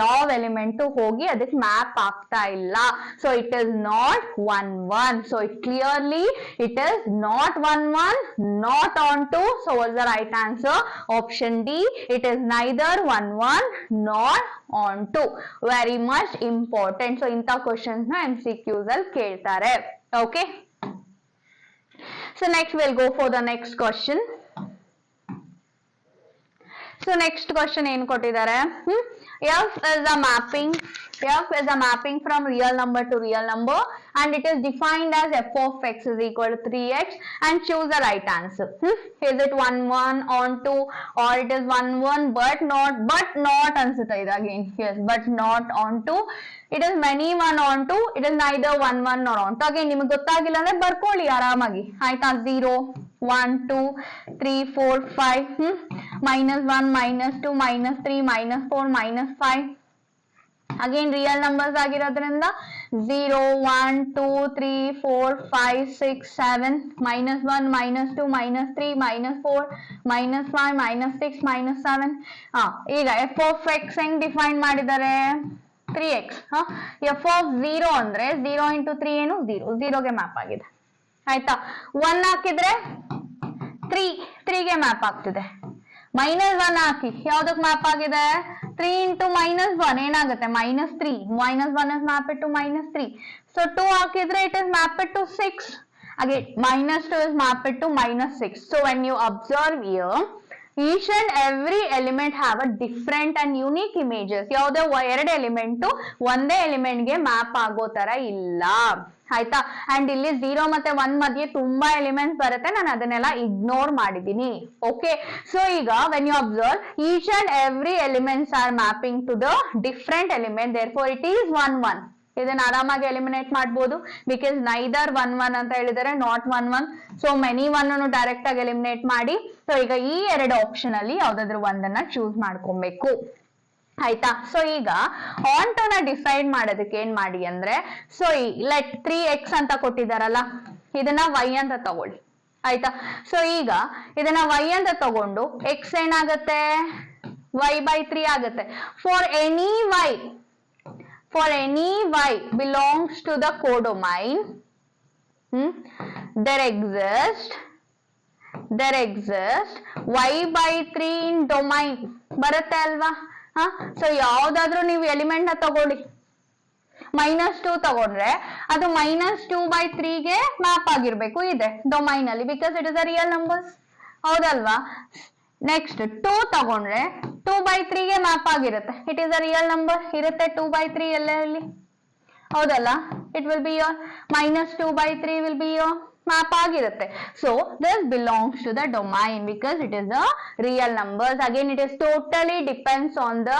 ಯಾವ element ಹೋಗಿ ಅದಕ್ಕೆ ಮ್ಯಾಪ್ ಆಗ್ತಾ ಇಲ್ಲ. So it is not 1 1. So it clearly it is not 1 1, not onto. So what's the right answer, option D. It is neither 1 1 not onto. Very much important. So ಇಂಥ questions ನ MCQs ಅಲ್ಲಿ ಕೇಳ್ತಾರೆ. Okay, so next we'll go for the next question. So next question ಏನು ಕೊಟ್ಟಿದ್ದಾರೆ, F is a mapping from real number to real number and it is defined as f of x is equal to 3x and choose the right answer. Is it 1 1 onto or it is 1 1 but not answer again. Yes, but not onto. It is many 1 onto. It is neither 1 1 nor onto. Again ನಿಮಗೆ ಗೊತ್ತಾಗಿಲ್ಲ ಅಂದ್ರೆ ಬರ್ಕೊಳ್ಳಿ ಆರಾಮಾಗಿ ಆಯ್ತಾ. 0 1 2 3 4 5 -1 -2 -3 -4 -5. Again real numbers ಆಗಿರೋದ್ರಿಂದ 0 1 2 3 4 5 6 7 -1 -2 -3 -4 -5 -6 -7. ಈಗ f of x ಹೆಂಗ್ define ಮಾಡಿದ್ದಾರೆ, 3x. f of 0 ಅಂದ್ರೆ 0 into 3 ಏನು 0, 0ಗೆ ಮ್ಯಾಪ್ ಆಗಿದೆ ಆಯ್ತಾ. 1 ಹಾಕಿದ್ರೆ 3 ಗೆ ಮ್ಯಾಪ್ ಆಗ್ತಿದೆ. -1 ಹಾಕಿ ಯಾವ್ದಕ್ ಮ್ಯಾಪ್ ಆಗಿದೆ? 3 into -1 ಏನಾಗುತ್ತೆ? -3. -1 is mapped to -3. So 2 ಹಾಕಿದ್ರೆ it is mapped to 6. Again -2 is mapped to -6. So when you observe here, each and every element have a different and unique images. ಯಾವುದೇ ಎರಡು ಎಲಿಮೆಂಟ್ ಒಂದೇ element ಗೆ map ಆಗೋ ತರ ಇಲ್ಲ, ಆಯ್ತಾ. ಅಂಡ್ ಇಲ್ಲಿ 0 ಮತ್ತೆ 1 ಮಧ್ಯೆ ತುಂಬಾ ಎಲಿಮೆಂಟ್ಸ್ ಬರುತ್ತೆ, ನಾನು ಅದನ್ನೆಲ್ಲ ಇಗ್ನೋರ್ ಮಾಡಿದೀನಿ. ಓಕೆ, ಸೊ ಈಗ when you observe each and every elements are mapping to the different element, therefore it is 1 1. ಇದನ್ನ ಆರಾಮಾಗಿ ಎಲಿಮಿನೇಟ್ ಮಾಡಬಹುದು, ಬಿಕಾಸ್ ನೈದರ್ 1 1 ಅಂತ ಹೇಳಿದರೆ ನಾಟ್ 1 1. ಸೊ ಮೆನಿ 1 ಅನ್ನು ಡೈರೆಕ್ಟ್ ಆಗಿ ಎಲಿಮಿನೇಟ್ ಮಾಡಿ. ಸೊ ಈಗ ಈ ಎರಡು ಆಪ್ಷನ್ ಅಲ್ಲಿ ಯಾವ್ದಾದ್ರು ಒಂದನ್ನ ಚೂಸ್ ಮಾಡ್ಕೊಬೇಕು, ಆಯ್ತಾ. ಸೊ ಈಗ ಆನ್ ಟು ನ ಡಿಸೈಡ್ ಮಾಡೋದಕ್ಕೆ ಏನ್ ಮಾಡಿ ಅಂದ್ರೆ, ಸೊ ಲೆಟ್ 3x ಅಂತ ಕೊಟ್ಟಿದಾರಲ್ಲ, ಇದನ್ನ y ಅಂತ ತಗೊಳ್ಳಿ, ಆಯ್ತಾ. ಸೊ ಈಗ ಇದನ್ನ y ಅಂತ ತಗೊಂಡು x ಏನಾಗುತ್ತೆ? y/3 ಆಗುತ್ತೆ. For any y belongs to the codomain, there exists y/3 in domain. ಬರುತ್ತೆ ಅಲ್ವಾ? ಸೊ ಯಾವ್ದಾದ್ರು ನೀವು ಎಲಿಮೆಂಟ್ ನ ತಗೊಳ್ಳಿ, -2 ತಗೊಂಡ್ರೆ ಅದು -2/3 ಗೆ ಮ್ಯಾಪ್ ಆಗಿರ್ಬೇಕು ಇದೆ ಡೊಮೈನ್ ಅಲ್ಲಿ, because it is a real numbers, ಹೌದಲ್ವಾ. ನೆಕ್ಸ್ಟ್ 2 ತಗೊಂಡ್ರೆ 2/3 ಗೆ ಮ್ಯಾಪ್ ಆಗಿರುತ್ತೆ, it is a real number ಇರುತ್ತೆ 2/3 ಎಲ್ಲೆಲ್ಲಿ, ಹೌದಲ್ಲ. It will be your -2/3 will be your map ಆಗಿರುತ್ತೆ. So this belongs to the domain because it is the real numbers. Again it is totally depends on the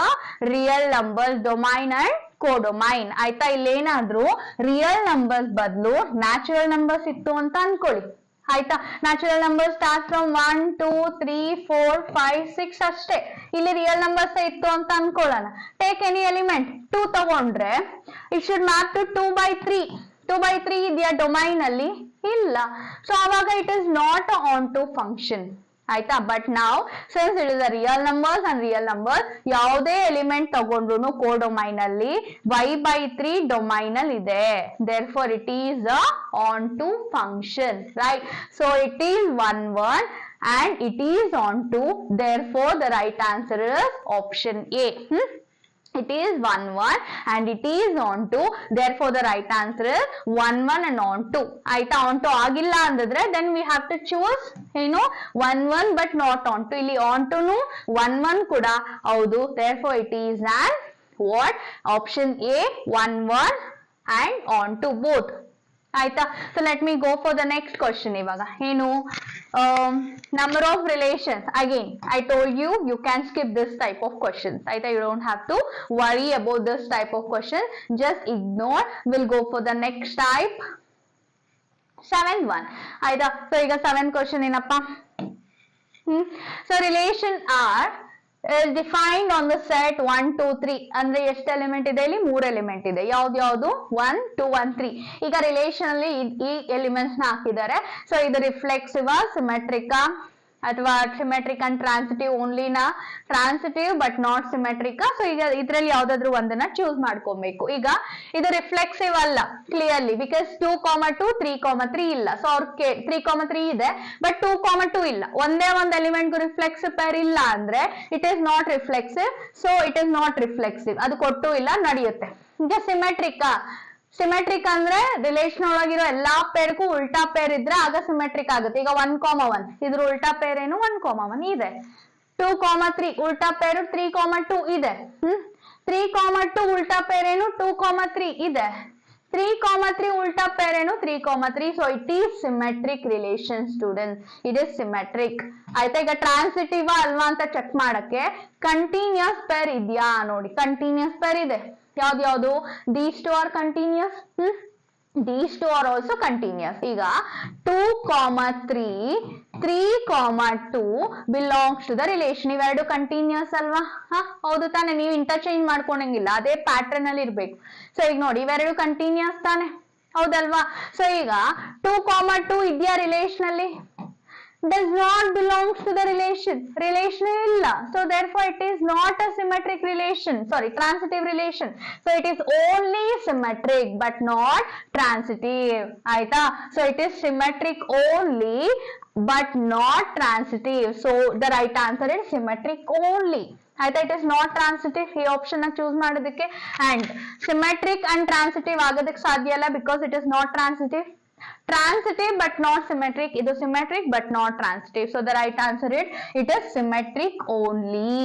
real numbers, domain and codomain, ಆಯ್ತಾ. ಇಲ್ಲೇನಾದ್ರೂ real numbers ಬದಲು natural numbers ಇತ್ತು ಅಂತ ಅನ್ಕೊಳ್ಳಿ, ಆಯ್ತಾ. Natural number start from 1 2 3 4 5 6 ಅಷ್ಟೇ. ಇಲ್ಲಿ real numbers ಇತ್ತು ಅಂತ ಅನ್ಕೊಳ್ಳೋಣ. ಟೇಕ್ ಎನಿ ಎಲಿಮೆಂಟ್ 2 ತಗೊಂಡ್ರೆ ಇಟ್ ಶುಡ್ ಮ್ಯಾಪ್ ಟು 2/3. 2/3 ಇದೆಯಾ ಡೊಮೈನ್ ಅಲ್ಲಿ? ಇಲ್ಲ. ಸೊ ಅವಾಗ it is not onto function, ಆಯ್ತಾ. ಬಟ್ ನಾವು since it is a real numbers and real number, ಯಾವುದೇ ಎಲಿಮೆಂಟ್ ತಗೊಂಡ್ರು ಕೋಡೊಮೈನ್ ಅಲ್ಲಿ y/3 ಡೊಮೈನ್ ಅಲ್ಲಿ ಇದೆ, therefore it is a on to function, right. So it is 1 1 and it is on to, therefore the right answer is option A. It is 1 1 and it is on to, therefore the right answer is 1 1 and on to, ಆಯ್ತಾ. on to ಆಗಿಲ್ಲ ಅಂದಿದ್ರೆ then we have to choose 1 1 but not on to. ಇಲ್ಲಿ on to ನು 1 1 ಕೂಡ ಹೌದು, therefore it is an what? option A 1 1 and on to both, ಆಯ್ತಾ. So let me go for the next question. ಇವಾಗ ಏನು? number of relations. Again I told you you can skip this type of questions, ಆಯ್ತಾ. you don't have to worry about this type of question, just ignore. we'll go for the next type, 7th one, ಆಯ್ತಾ. So ಈಗ 7th question ಏನಪ್ಪ? so relation R is defined on the set 1 2 3. ಅಂದ್ರೆ ಎಷ್ಟು element ಇದೆ ಇಲ್ಲಿ? 3 element ಇದೆ. ಯಾವ್ದು 1 2 1 3. ಈಗ ರಿಲೇಷನ್ ಅಲ್ಲಿ ಈ ಎಲಿಮೆಂಟ್ಸ್ ನ ಹಾಕಿದ್ದಾರೆ. ಸೊ ಇದು ರಿಫ್ಲೆಕ್ಸಿವ್, ಸಿಮೆಟ್ರಿಕ್ ಅಥವಾ ಸಿಮೆಟ್ರಿಕ್ ಅಂಡ್ ಟ್ರಾನ್ಸಿಟಿವ್ ಓನ್ಲಿನ? Transitive but not symmetric. So ಈಗ ಇದ್ರಲ್ಲಿ ಯಾವ್ದಾದ್ರು ಒಂದನ್ನ ಚೂಸ್ ಮಾಡ್ಕೊಬೇಕು. ಈಗ ಇದು ರಿಫ್ಲೆಕ್ಸಿವ್ ಅಲ್ಲ ಕ್ಲಿಯರ್ಲಿ, ಬಿಕಾಸ್ 2 2 3 3 ಇಲ್ಲ. ಸೊ ಅವ್ರ 3 3 ಇದೆ ಬಟ್ 2 2 ಇಲ್ಲ. ಒಂದೇ ಒಂದು ಎಲಿಮೆಂಟ್ ರಿಫ್ಲೆಕ್ಸಿವ್ ಪೇರ್ ಇಲ್ಲ ಅಂದ್ರೆ it is not reflexive. So it is not reflexive, ಅದು ಕೊಟ್ಟು ಇಲ್ಲ, ನಡೆಯುತ್ತೆ. ಈಗ ಸಿಮೆಟ್ರಿಕ್ ಅಂದ್ರೆ ರಿಲೇಷನ್ ಒಳಗಿರೋ ಎಲ್ಲಾ ಪೇರ್ಗೂ ಉಲ್ಟಾ ಪೇರ್ ಇದ್ರೆ ಆಗ ಸಿಮೆಟ್ರಿಕ್ ಆಗುತ್ತೆ. ಈಗ 1 1 ಇದ್ರ ಉಲ್ಟಾ ಪೇರ್ ಏನು? 1 1 ಇದೆ. 2 3 ಉಲ್ಟಾ ಪೇರು 3 2 ಇದೆ. 3 2 ಉಲ್ಟಾ ಪೇರ್ ಏನು? 2 3 ಇದೆ. 3 3 ಉಲ್ಟಾ ಪೇರ್ ಏನು? 3 3. So it is symmetric relation student, it is symmetric, ಆಯ್ತಾ. ಈಗ ಟ್ರಾನ್ಸಿಟಿವ್ ಅಲ್ವಾ ಅಂತ ಚೆಕ್ ಮಾಡಕ್ಕೆ ಕಂಟಿನ್ಯೂಸ್ ಪೇರ್ ಇದೆಯಾ ನೋಡಿ. ಕಂಟಿನ್ಯೂಸ್ ಪೇರ್ ಇದೆ. ಯಾವ್ದು? these two are continuous. these two are also continuous. ಈಗ 2 3 2 belongs to the relation. ಇವೆರಡು ಕಂಟಿನ್ಯೂಸ್ ಅಲ್ವಾ? ಹೌದು ತಾನೆ. ನೀವು ಇಂಟರ್ಚೇಂಜ್ ಮಾಡ್ಕೊಂಡಂಗಿಲ್ಲ, ಅದೇ ಪ್ಯಾಟರ್ನ್ ಅಲ್ಲಿ ಇರ್ಬೇಕು. ಸೊ ಈಗ ನೋಡಿ ಇವೆರಡು ಕಂಟಿನ್ಯೂಸ್ ತಾನೆ, ಹೌದಲ್ವಾ. ಸೊ ಈಗ 2 2 ಇದೆಯಾ ರಿಲೇಷನ್ ಅಲ್ಲಿ? does not belongs to the relation illa, so therefore it is not a symmetric relation, sorry, transitive relation. So it is only symmetric but not transitive. Aita, so it is symmetric only but not transitive, so the right answer is symmetric only. ಆಯ್ತಾ, it is not transitive. ಈ option ನ choose ಮಾಡೋದಕ್ಕೆ. And symmetric and transitive ಆಗೋದಕ್ಕೆ ಸಾಧ್ಯ ಇಲ್ಲ because it is not transitive. Transitive but not symmetric, ಇದು symmetric but not transitive, so the right answer is it is symmetric only.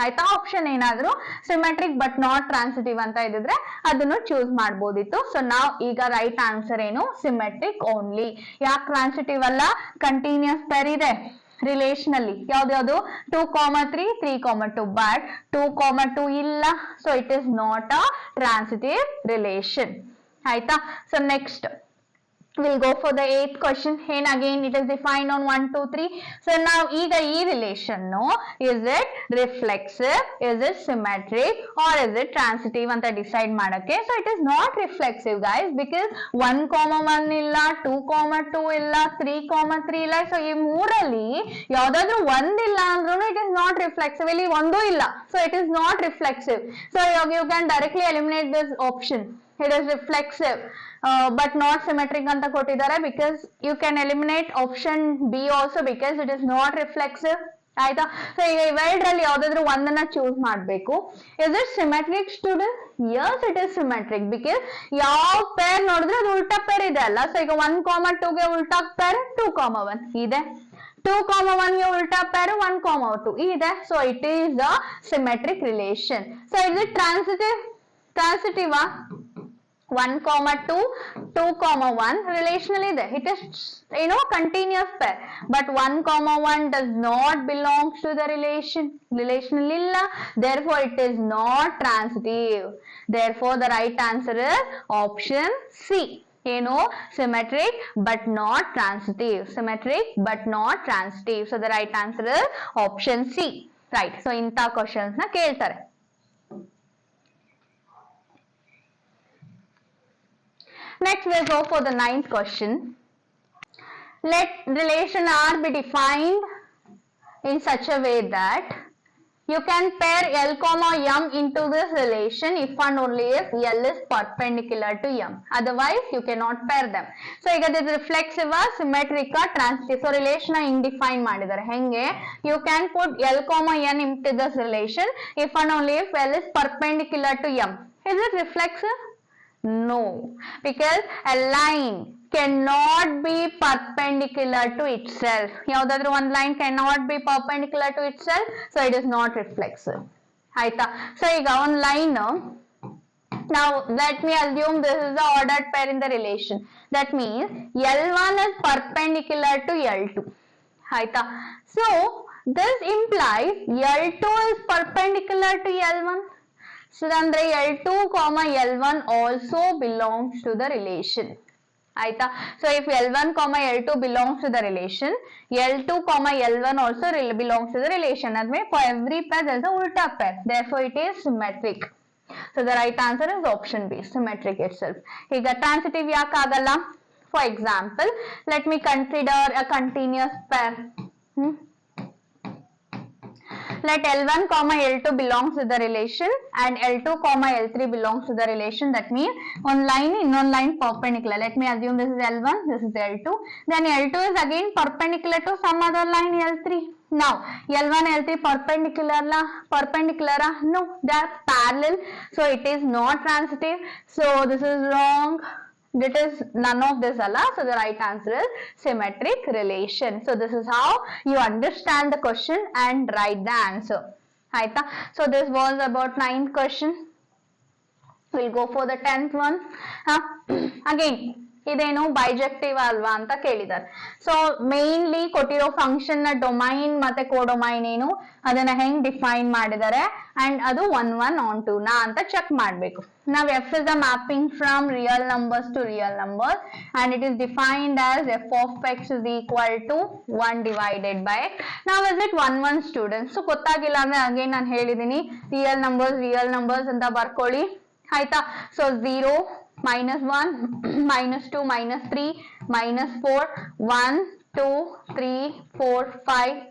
ಆಯ್ತಾ, option ಏನಾದ್ರು symmetric but not transitive ಅಂತ ಇದ್ರೆ ಅದನ್ನು choose ಮಾಡಬಹುದಿತ್ತು. ಸೊ ನಾವು ಈಗ ರೈಟ್ ಆನ್ಸರ್ ಏನು, ಸಿಮೆಟ್ರಿಕ್ ಓನ್ಲಿ. ಯಾಕೆ ಟ್ರಾನ್ಸಿಟಿವ್ ಅಲ್ಲ, ಕಂಟಿನ್ಯೂಸ್ ಪೇರ್ ಇದೆ ರಿಲೇಶನ್ ಅಲ್ಲಿ. ಯಾವ್ದು 2,3 3,2, ಬಟ್ 2,2 ಇಲ್ಲ, so it is not a transitive relation. ಆಯ್ತಾ, so next we'll go for the 8th question, and again it is defined on 1 2 3. so now ಈಗ ಈ relation is it reflexive, is it symmetric or is it transitive ಅಂತ decide ಮಾಡಕ್ಕೆ. so it is not reflexive guys because 1,1 ಇಲ್ಲ, 2,2 ಇಲ್ಲ, 3,3 ಇಲ್ಲ. so ಈ ಮೂರಲ್ಲಿ ಯಾವ್ದಾದ್ರು ಒಂದಿಲ್ಲ ಅಂದ್ರೂ it is not reflexive. ಇಲ್ಲಿ ಒಂದೂ ಇಲ್ಲ, so it is not reflexive. so you can directly eliminate this option. it is reflexive but not symmetric anta kottidare because you can eliminate option B also because it is not reflexive. ಆಯ್ತಾ, so ಈಗ ಇವೆರಡರಲ್ಲಿ ಯಾವ್ದಾದ್ರು ಒಂದನ್ನ choose ಮಾಡ್ಬೇಕು. Is it symmetric student? Yes it is symmetric because ಯಾವ pair ನೋಡಿದ್ರೆ ಅದು ಉಲ್ಟಾ ಪೇರ್ ಇದೆ ಅಲ್ಲ. ಸೊ ಈಗ 1,2 ಗೆ ಉಲ್ಟಾ ಪೇರ್ 2,1 ಇದೆ, 2,1 ಗೆ ಉಲ್ಟಾ ಪೇರ್ 1,2 ಇದೆ. So it is a symmetric relation. So is it transitive 1,2 2,1 relational ಇದೆ, it is continuous pair, but 1,1 does not belongs to the relational illa, therefore it is not transitive. Therefore the right answer is option C. Symmetric but not transitive, symmetric but not transitive, so the right answer is option C. right, so ಇಂತ questions ನ ಕೇಳ್ತಾರೆ. Next we'll go for the 9th question. Let relation R be defined in such a way that you can pair L comma M into this relation if and only if L is perpendicular to M. Otherwise you cannot pair them. So ಈಗ this reflexive, symmetric, transitive. So relation ಹಿಂಗ್ define ಮಾಡಿದ್ದಾರೆ. ಹೆಂಗೆ, you can put L comma N into this relation if and only if L is perpendicular to M. Is it reflexive? No, because a line cannot be perpendicular to itself. ಯಾವ್ದಾದ್ರು ಒಂದು line cannot be perpendicular to itself, so it is not reflexive. ಆಯ್ತಾ, so ಈಗ ಒಂದು line, now let me assume this is the ordered pair in the relation. That means L1 is perpendicular to L2. ಆಯ್ತಾ, so this implies L2 is perpendicular to L1. So ಅಂದ್ರೆ L2, L1 also belongs to the relation. ಆಯ್ತಾ, so if L1, L2 belongs to the relation, L2, L1 also belongs to the relation. That means for every pair there is a ulta pair. Therefore it is symmetric. So the right answer is option B, symmetric itself. ಈಗ transitive ಯಾಕೆ ಆಗಲ್ಲ? For example, let me consider a continuous pair. Let L1, L2 belongs to the relation and L2, L3 belongs to the relation. That means one line in one line perpendicular. Let me assume this is L1, this is L2. Then L2 is again perpendicular to some other line L3. Now L1, L3 perpendicular? No, they are parallel. So it is not transitive. So this is wrong. It is none of this Allah. So the right answer is symmetric relation. So this is how you understand the question and write the answer. Aita. So this was about 9th question. We'll go for the 10th one. Again, ಇದೇನು bijective ಅಲ್ವಾ ಅಂತ ಕೇಳಿದ್ದಾರೆ. So mainly ಕೊಟ್ಟಿರೋ function ನ domain ಮತ್ತೆ ಕೋಡೊಮೈನ್ ಏನು ಅದನ್ನ ಹೆಂಗ್ ಡಿಫೈನ್ ಮಾಡಿದ್ದಾರೆ ಅಂಡ್ ಅದು 1 1 on 2 ನಾ ಅಂತ ಚೆಕ್ ಮಾಡ್ಬೇಕು. Now f is the mapping from real numbers to real numbers and it is defined as f of x is equal to 1 divided by x. Now is it 1 1 students? So ಗೊತ್ತಾಗಿಲ್ಲ ಅಂದ್ರೆ again ನಾನು ಹೇಳಿದೀನಿ real numbers ಅಂತ ಬರ್ಕೊಳ್ಳಿ ಆಯ್ತಾ. So 0 -1 -2 -3 -4 1 2 3 4 5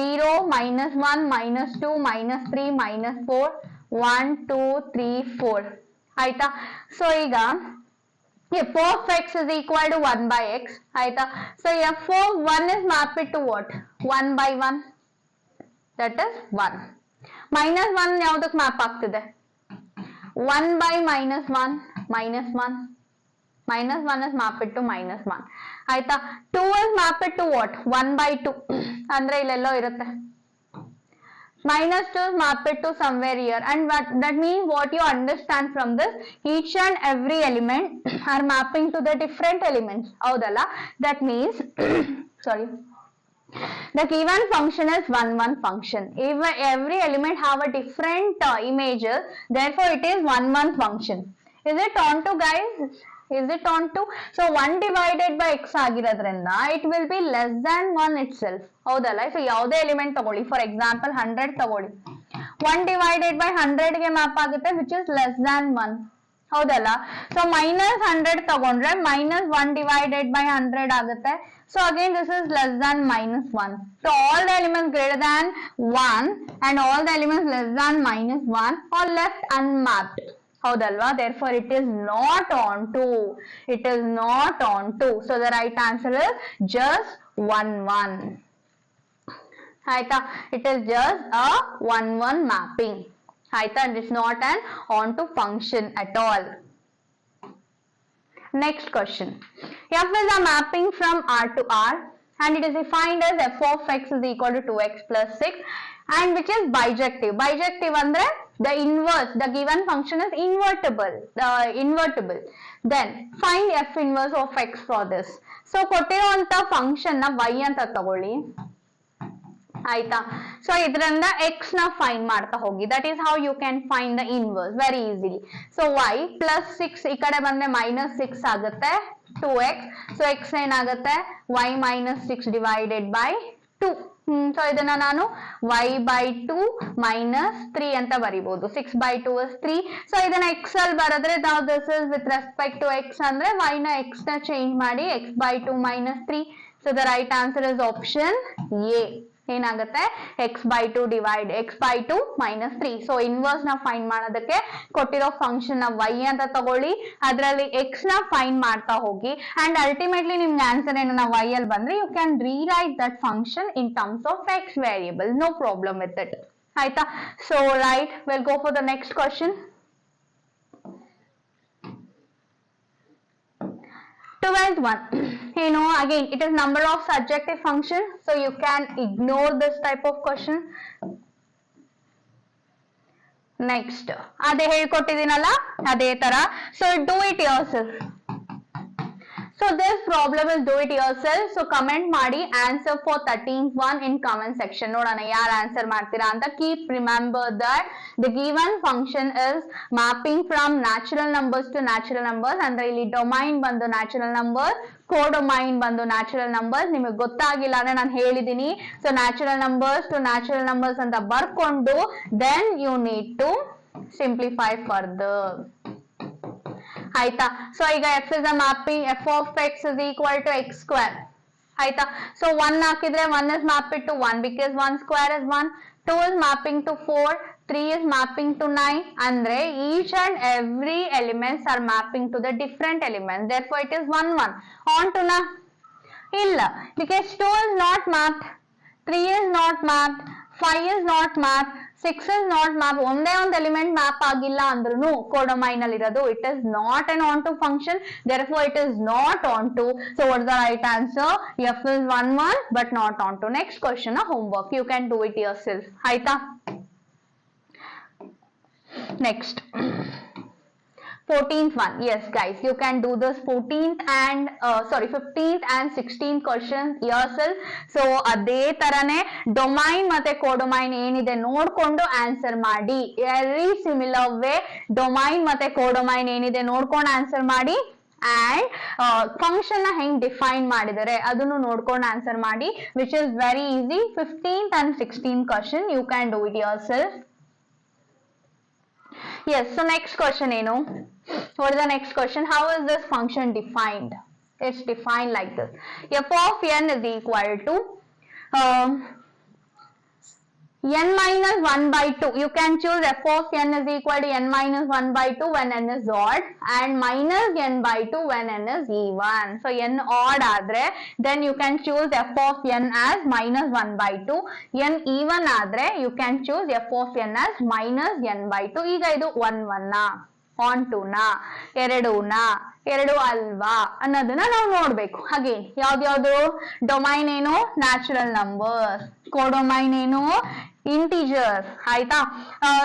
0 minus 1 minus 2 minus 3 minus 4 1 2 3 4 ಆಯ್ತಾ. So ಈಗ f of x is equal to 1 by x ಆಯ್ತಾ. So f of 1 is mapped to what? 1 by 1, that is 1. minus 1 ಯಾವ್ದಕ್ಕೆ ಮ್ಯಾಪ್ ಆಗ್ತಿದೆ? 1 by minus 1 minus 1 minus 1 is mapped to minus 1 ಆಯ್ತಾ. 2 is mapped to what? 1 by 2 ಅಂದ್ರೆ ಇಲ್ಲೆಲ್ಲೋ ಇರುತ್ತೆ. minus 2 is mapped to somewhere here, and that means what you understand from this, each and every element are mapping to the different elements. ಹೌದಲ್ಲ? that means sorry, the given function is 1 1 function. If every element have a different images, therefore it is 1 1 function. Is it on to, guys? Is it on to? So 1 divided by x ಆಗಿರೋದ್ರಿಂದ it will be less than 1 itself. ಹೌದಲ್ಲ? So ಯಾವುದೇ element ತಗೊಳ್ಳಿ, for example 100 ತಗೊಳ್ಳಿ, 1 divided by 100 ಗೆ map ಆಗುತ್ತೆ, which is less than 1. ಹೌದಲ್ಲ? So minus 100 ತಗೊಂಡ್ರೆ minus 1 divided by 100 ಆಗುತ್ತೆ. So again this is less than minus 1. So all the elements greater than 1 and all the elements less than minus 1 are left unmapped. ಹೌದಲ್ವಾ? therefore it is not on to. It is not on to. So the right answer is just 1 1. ಆಯ್ತಾ? it is just a 1 1 mapping. ಆಯ್ತಾ? it is not an on to function at all. Next question. f is a mapping from R to R and it is defined as f of x is equal to 2x plus 6 and which is bijective. Bijective andre the inverse, the given function is invertible. Then find f inverse of x for this. So ಕೊಟ್ಟಿರುವಂತ function ನ y ಅಂತ ತಗೊಳ್ಳಿ ಆಯ್ತಾ. So ಇದರಿಂದ x ನ find ಮಾಡ್ತಾ ಹೋಗಿ, that is how you can find the inverse very easily. So y plus 6 ಈ ಕಡೆ ಬಂದ್ರೆ ಮೈನಸ್ 6 ಆಗುತ್ತೆ 2x. ಸೊ x ಏನಾಗುತ್ತೆ y minus 6 divided by 2. So ಇದನ್ನ ನಾನು y by 2 minus 3 ಅಂತ ಬರಿಬಹುದು. 6 by 2 is 3. ಸೊ ಇದನ್ನ x ಅಲ್ಲಿ ಬರೆದ್ರೆ ನಾವು this is with respect to x ಅಂದ್ರೆ y ನ x ನ ಚೇಂಜ್ ಮಾಡಿ x by 2 minus 3. So the right answer is option A. ಏನಾಗುತ್ತೆ x by 2 divide x by 2 minus 3. So inverse ನ ಫೈಂಡ್ ಮಾಡೋದಕ್ಕೆ ಕೊಟ್ಟಿರೋ ಫಂಕ್ಷನ್ ನ y ಅಂತ ತಗೊಳ್ಳಿ, ಅದರಲ್ಲಿ x ನ ಫೈಂಡ್ ಮಾಡ್ತಾ ಹೋಗಿ ಅಂಡ್ ಅಲ್ಟಿಮೇಟ್ಲಿ ನಿಮ್ಗೆ ಆನ್ಸರ್ ಏನನ್ನ y ಅಲ್ಲಿ ಬಂದ್ರೆ you can rewrite that function in terms of x variable. No problem with it. ಆಯ್ತಾ? So right, will go for the next question. 12th one, you know, again it is number of surjective function, so you can ignore this type of question. Next, ಅದೇ ಹೇಳ್ಕೊಟ್ಟಿದ್ದೀನಲ್ಲ ಅದೇ ತರ. So do it yourself. So this problem is do it yourself. So comment ಮಾಡಿ answer for 13th one in comment section. ನೋಡೋಣ ಯಾರು answer ಮಾಡ್ತೀರಾ ಅಂತ. Keep remember that the given function is mapping from natural numbers to natural numbers. ಅಂದ್ರೆ ಇಲ್ಲಿ domain ಬಂದು natural numbers, ಕೋಡೊಮೈನ್ ಬಂದು natural numbers. ನಿಮಗೆ ಗೊತ್ತಾಗಿಲ್ಲ ಅಂದ್ರೆ ನಾನು ಹೇಳಿದೀನಿ. So natural numbers to natural numbers ಅಂತ ಬರ್ಕೊಂಡು then you need to simplify further. ಆಯ್ತಾ? ಸೊ ಈಗ f is a mapping f of x is equal to x square. ಆಯ್ತಾ? ಸೊ 1 ಹಾಕಿದ್ರೆ 1 is mapped to 1 because 1 square is 1. 2 is mapping to 4. 3 is mapping to 9. ಅಂದ್ರೆ each and every elements are mapping to the different elements. Therefore it is 1 1. On to na? ಇಲ್ಲ, because 2 is not mapped, 3 is not mapped, 5 is not mapped, 6 is not mapped. ಒಂದೇ ಒಂದು element map ಆಗಿಲ್ಲ ಅಂದ್ರೂ ಕೋಡೊಮೈನ್ ಅಲ್ಲಿ ಇರೋದು. It is not an onto function, therefore it is not onto. So what is the right answer? f is 1 1 but not onto. Next question homework, you can do it yourself. ಆಯ್ತಾ? Next 14th one. Yes guys, you can do this 15th and 15th and 16th question yourself. So ಅದೇ ತರನೇ domain ಮತ್ತೆ ಕೋಡೊಮೈನ್ ಏನಿದೆ ನೋಡ್ಕೊಂಡು answer ಮಾಡಿ. Very similar way domain ಮತ್ತೆ ಕೋಡೊಮೈನ್ ಏನಿದೆ ನೋಡ್ಕೊಂಡು ಆನ್ಸರ್ ಮಾಡಿ and ಫಂಕ್ಷನ್ ನ ಹೆಂಗ್ ಡಿಫೈನ್ ಮಾಡಿದರೆ ಅದನ್ನು ನೋಡ್ಕೊಂಡು ಆನ್ಸರ್ ಮಾಡಿ, which is very easy. 15th and 16th question you can do it yourself. Yes, so next question ಏನು? What is the next question? How is this function defined? It's defined like this. F of n is equal to n minus 1 by 2. You can choose f of n is equal to n minus 1 by 2 when n is odd and minus n by 2 when n is even. So n odd adre then you can choose f of n as minus 1 by 2. n even adre you can choose f of n as minus n by 2. ಈಗ ಇದು 1 1 on 2 ನ 2 ನ 2 ಅಲ್ವಾ ಅನ್ನೋದನ್ನ ನಾವು ನೋಡ್ಬೇಕು. ಹಾಗೆ ಯಾವ್ದು ಡೊಮೈನ್ ಏನು ನ್ಯಾಚುರಲ್ ನಂಬರ್ಸ್, ಕೋಡೊಮೈನ್ ಏನು ಇಂಟಿಜರ್ಸ್ ಆಯ್ತಾ.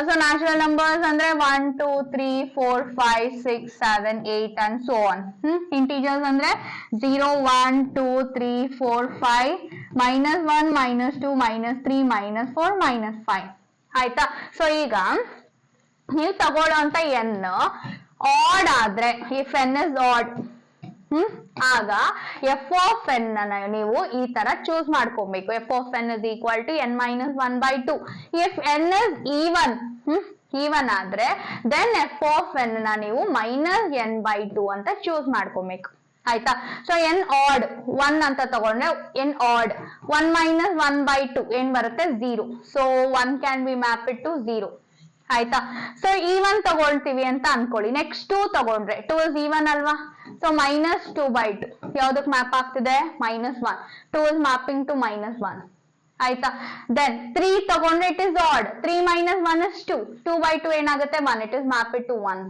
ಸೊ ನ್ಯಾಚುರಲ್ ನಂಬರ್ಸ್ ಅಂದ್ರೆ 1 2 3 4 5 6 7 8 ಅಂಡ್ ಸೋ ಆನ್. ಇಂಟಿಜರ್ಸ್ ಅಂದ್ರೆ 0 1 2 3 4 5 -1 -2 -3 -4 -5 ಆಯ್ತಾ. ಸೊ ಈಗ ನೀವು ತಗೊಳ್ಳೋಂತ ಎನ್ ಆಡ್ ಆದ್ರೆ ಇಫ್ ಎನ್ ಇಸ್ ಆಡ್ ಆಗ ಎಫ್ ಆಫ್ ಎನ್ ನೀವು ಈ ತರ ಚೂಸ್ ಮಾಡ್ಕೊಬೇಕು. F of n is equal to n minus 1 by 2. If n is even ಆದ್ರೆ ದೆನ್ ಎಫ್ ಆಫ್ ಎನ್ ನ ನೀವು ಮೈನಸ್ n by 2 ಅಂತ ಚೂಸ್ ಮಾಡ್ಕೊಬೇಕು ಆಯ್ತಾ. ಸೊ ಎನ್ ಆಡ್ 1 ಅಂತ ತಗೊಂಡ್ರೆ ಎನ್ ಆಡ್ 1 minus 1 by 2 ಏನ್ ಬರುತ್ತೆ 0. So 1 can be map it to 0 ಆಯ್ತಾ. ಸೊ ಈವನ್ ತಗೊಳ್ತೀವಿ ಅಂತ ಅನ್ಕೊಳ್ಳಿ. ನೆಕ್ಸ್ಟ್ 2 ತಗೊಂಡ್ರೆ 2 ಇಸ್ ಈವನ್ ಅಲ್ವಾ. ಸೊ ಮೈನಸ್ 2 by 2 ಯಾವ್ದಕ್ ಮ್ಯಾಪ್ ಆಗ್ತಿದೆ -1. 2 ಇಸ್ ಮ್ಯಾಪಿಂಗ್ ಟು -1 ಆಯ್ತಾ. ದೆನ್ 3 ತಗೊಂಡ್ರೆ it is odd. 3 minus 1 is 2. 2 by 2 ಏನಾಗುತ್ತೆ 1. It is map it to 1.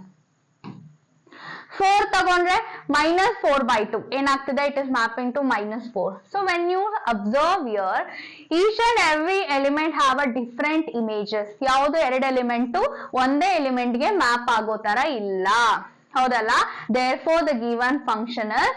4 ತಗೊಂಡ್ರೆ -4 by 2 ಏನಾಗ್ತಿದೆ it is mapping to -4. So when you observe here each and every element have a different images. ಯಾವುದು ಎರಡು element ಒಂದೇ element ಗೆ map ಆಗೋ ತರ ಇಲ್ಲ ಹೌದಲ್ಲ. therefore the given function is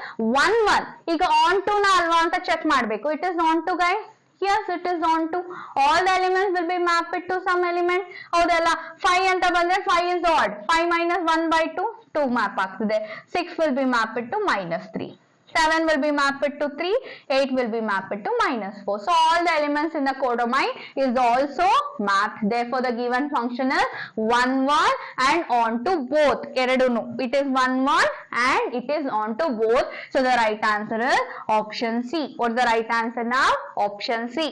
1 1. ಈಗ on to ನ ಅಲ್ವಾ ಅಂತ ಚೆಕ್ ಮಾಡ್ಬೇಕು. It is on to guys. Yes, it is on to. All the elements will be mapped to some element. ಹೌದಲ್ಲ. 5 ಅಂತ ಬಂದ್ರೆ 5 is odd. 5 minus 1 by 2 2 map ಆಗ್ತಿದೆ. 6 will be mapped to -3. 7 will be mapped to 3. 8 will be mapped to -4. So all the elements in the codomain is also mapped. Therefore the given function is 1 1 and on to both. Eradunu. It is 1 1 and it is on to both. So the right answer is option C. What's the right answer now? Option C.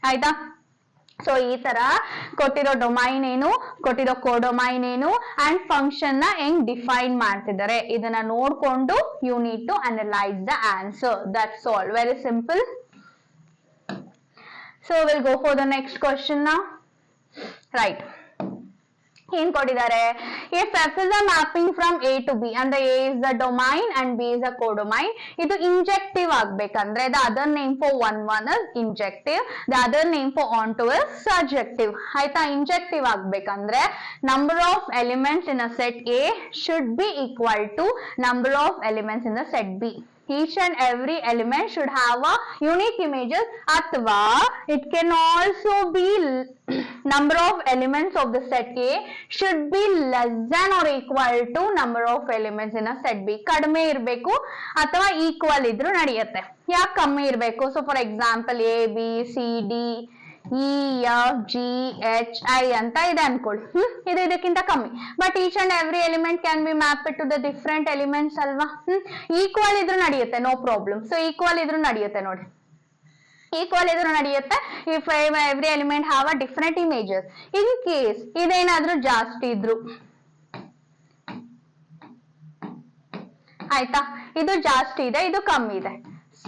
ಆಯ್ತಾ. So ಈ ತರ ಕೊಟ್ಟಿರೋ domain ಏನು, ಕೊಟ್ಟಿರೋ ಕೋಡೊಮೈನ್ ಏನು and function ನ ಹೆಂಗ್ define ಮಾಡ್ತಿದ್ದಾರೆ ಇದನ್ನ ನೋಡ್ಕೊಂಡು you need to analyse the answer. That's all. Very simple. So will go for the next question now. Right. ಏನ್ ಕೊಟ್ಟಿದ್ದಾರೆ? If F is a mapping from A to B ಅಂದ್ರೆ A is the domain and B is a codomain. ಇದು injective ಆಗ್ಬೇಕಂದ್ರೆ the other name for 1 1 is injective, the other name for onto is surjective ಆಯ್ತಾ. Injective ಆಗ್ಬೇಕಂದ್ರೆ number of elements in a set A should be equal to number of elements in the set B. Each and every element should have a unique images. Athwa it can also be number of elements of the set A should be less than or equal to number of elements in a set B. ಕಡಿಮೆ ಇರಬೇಕು ಅಥವಾ equal ಇದ್ರೂ ನಡೆಯುತ್ತೆ. ಯಾಕೆ ಕಮ್ಮಿ ಇರಬೇಕು? So for example A B C D E F G H I ಅಂತ ಇದೆ ಅನ್ಕೊಳ್ಳಿ. ಇದು ಇದಕ್ಕಿಂತ ಕಮ್ಮಿ. But each and every element can be map to the different elements ಅಲ್ವಾ. ಈಕ್ವಲ್ ಇದ್ರೂ ನಡೆಯುತ್ತೆ, ನೋ ಪ್ರಾಬ್ಲಮ್. ಸೊ ಈಕ್ವಲ್ ಇದ್ರೂ ನಡೆಯುತ್ತೆ ನೋಡಿ. ಈಕ್ವಲ್ ಇದ್ರೂ ನಡೆಯುತ್ತೆ if every element have a different images. In case ಇದೇನಾದ್ರೂ ಜಾಸ್ತಿ ಇದ್ರು ಆಯ್ತಾ, ಇದು ಜಾಸ್ತಿ ಇದೆ ಇದು ಕಮ್ಮಿ ಇದೆ.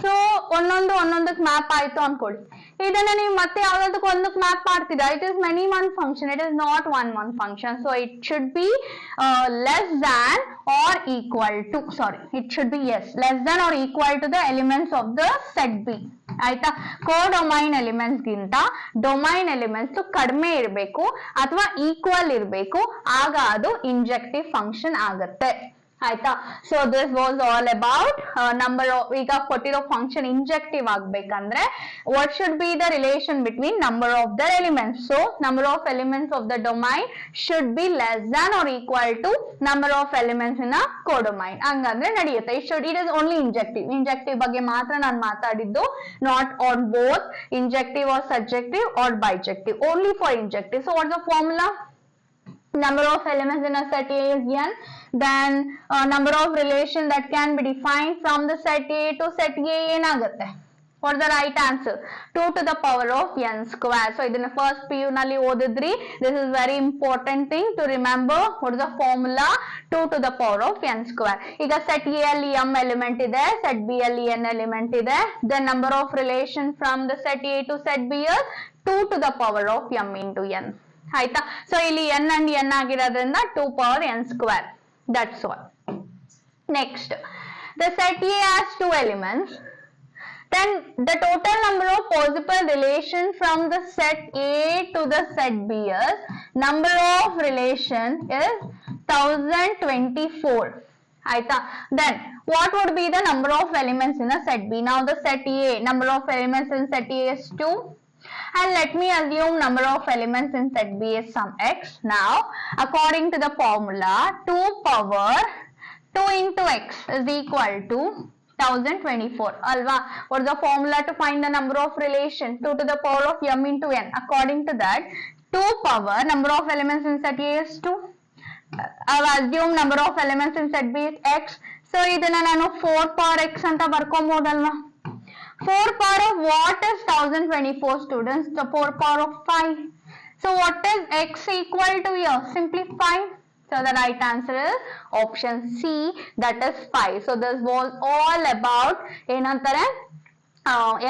ಸೊ ಒಂದೊಂದಕ್ಕೆ ಮ್ಯಾಪ್ ಆಯ್ತು ಅನ್ಕೊಳ್ಳಿ. ಇದನ್ನ ನೀವು ಮತ್ತೆ ಯಾವ್ದಕ್ಕೆ ಒಂದಕ್ಕೆ ಮ್ಯಾಪ್ ಮಾಡ್ತೀರಾ. It is many one function, it is not one function. So it should be less than or equal to it should be less than or equal to the elements of the set B ಆಯ್ತಾ. Codomain elements ಗಿಂತ domain elements ಕಡಿಮೆ ಇರಬೇಕು ಅಥವಾ equal ಇರಬೇಕು, ಆಗ ಅದು ಇಂಜೆಕ್ಟಿವ್ function ಆಗುತ್ತೆ ಆಯ್ತಾ. So this was all about number of. ಈಗ ಕೊಟ್ಟಿರೋ ಫಂಕ್ಷನ್ ಇಂಜೆಕ್ಟಿವ್ ಆಗ್ಬೇಕಂದ್ರೆ what should be the relation between number of the elements. So number of elements of the domain should be less than or equal to number of elements in a codomain. ಹಂಗಂದ್ರೆ ನಡೆಯುತ್ತೆ. It is only injective. Injective ಬಗ್ಗೆ ಮಾತ್ರ ನಾನು ಮಾತಾಡಿದ್ದು, not on both injective or subjective or bijective, only for injective. So what's the formula? Number of elements in a set A is n. Then number of relation that can be defined from the set A to set A ಏನಾಗುತ್ತೆ? What is the right answer? 2 to the power of n square. So ಇದನ್ನ first PU ನಲ್ಲಿ ಓದಿದ್ರಿ. This is very important thing to remember. What is the formula? 2 to the power of n square. ಈಗ set A ಅಲ್ಲಿ m element ಇದೆ, set B ಅಲ್ಲಿ n element ಇದೆ. The number of relation from the set A to set B is 2 to the power of m into n. ಆಯ್ತಾ? So ಇಲ್ಲಿ n and n ಆಗಿರೋದ್ರಿಂದ 2 power n square. That's all. Next, the set A has 2 elements. Then the total number of possible relations from the set A to the set B is number of relation is 1024. Aita. Then what would be the number of elements in a set B? Now the set A, number of elements in set A is 2. And let me assume number of elements in set B is some x. Now according to the formula, 2 power 2 into x is equal to 1024. Alva, what is the formula to find the number of relation? 2 to the power of m into n. According to that, 2 power number of elements in set A is 2. I've assumed number of elements in set B is x. So ಇದನ್ನ ನಾನು 4 power x ಅಂತ ಬರ್ಕೊಬಹುದಲ್ವಾ? 4 power of what is 1024 students? The 4 power of 5. So what is x equal to here? Simply 5. So the right answer is option C, that is 5. So this was all about ಏನಂತಾರೆ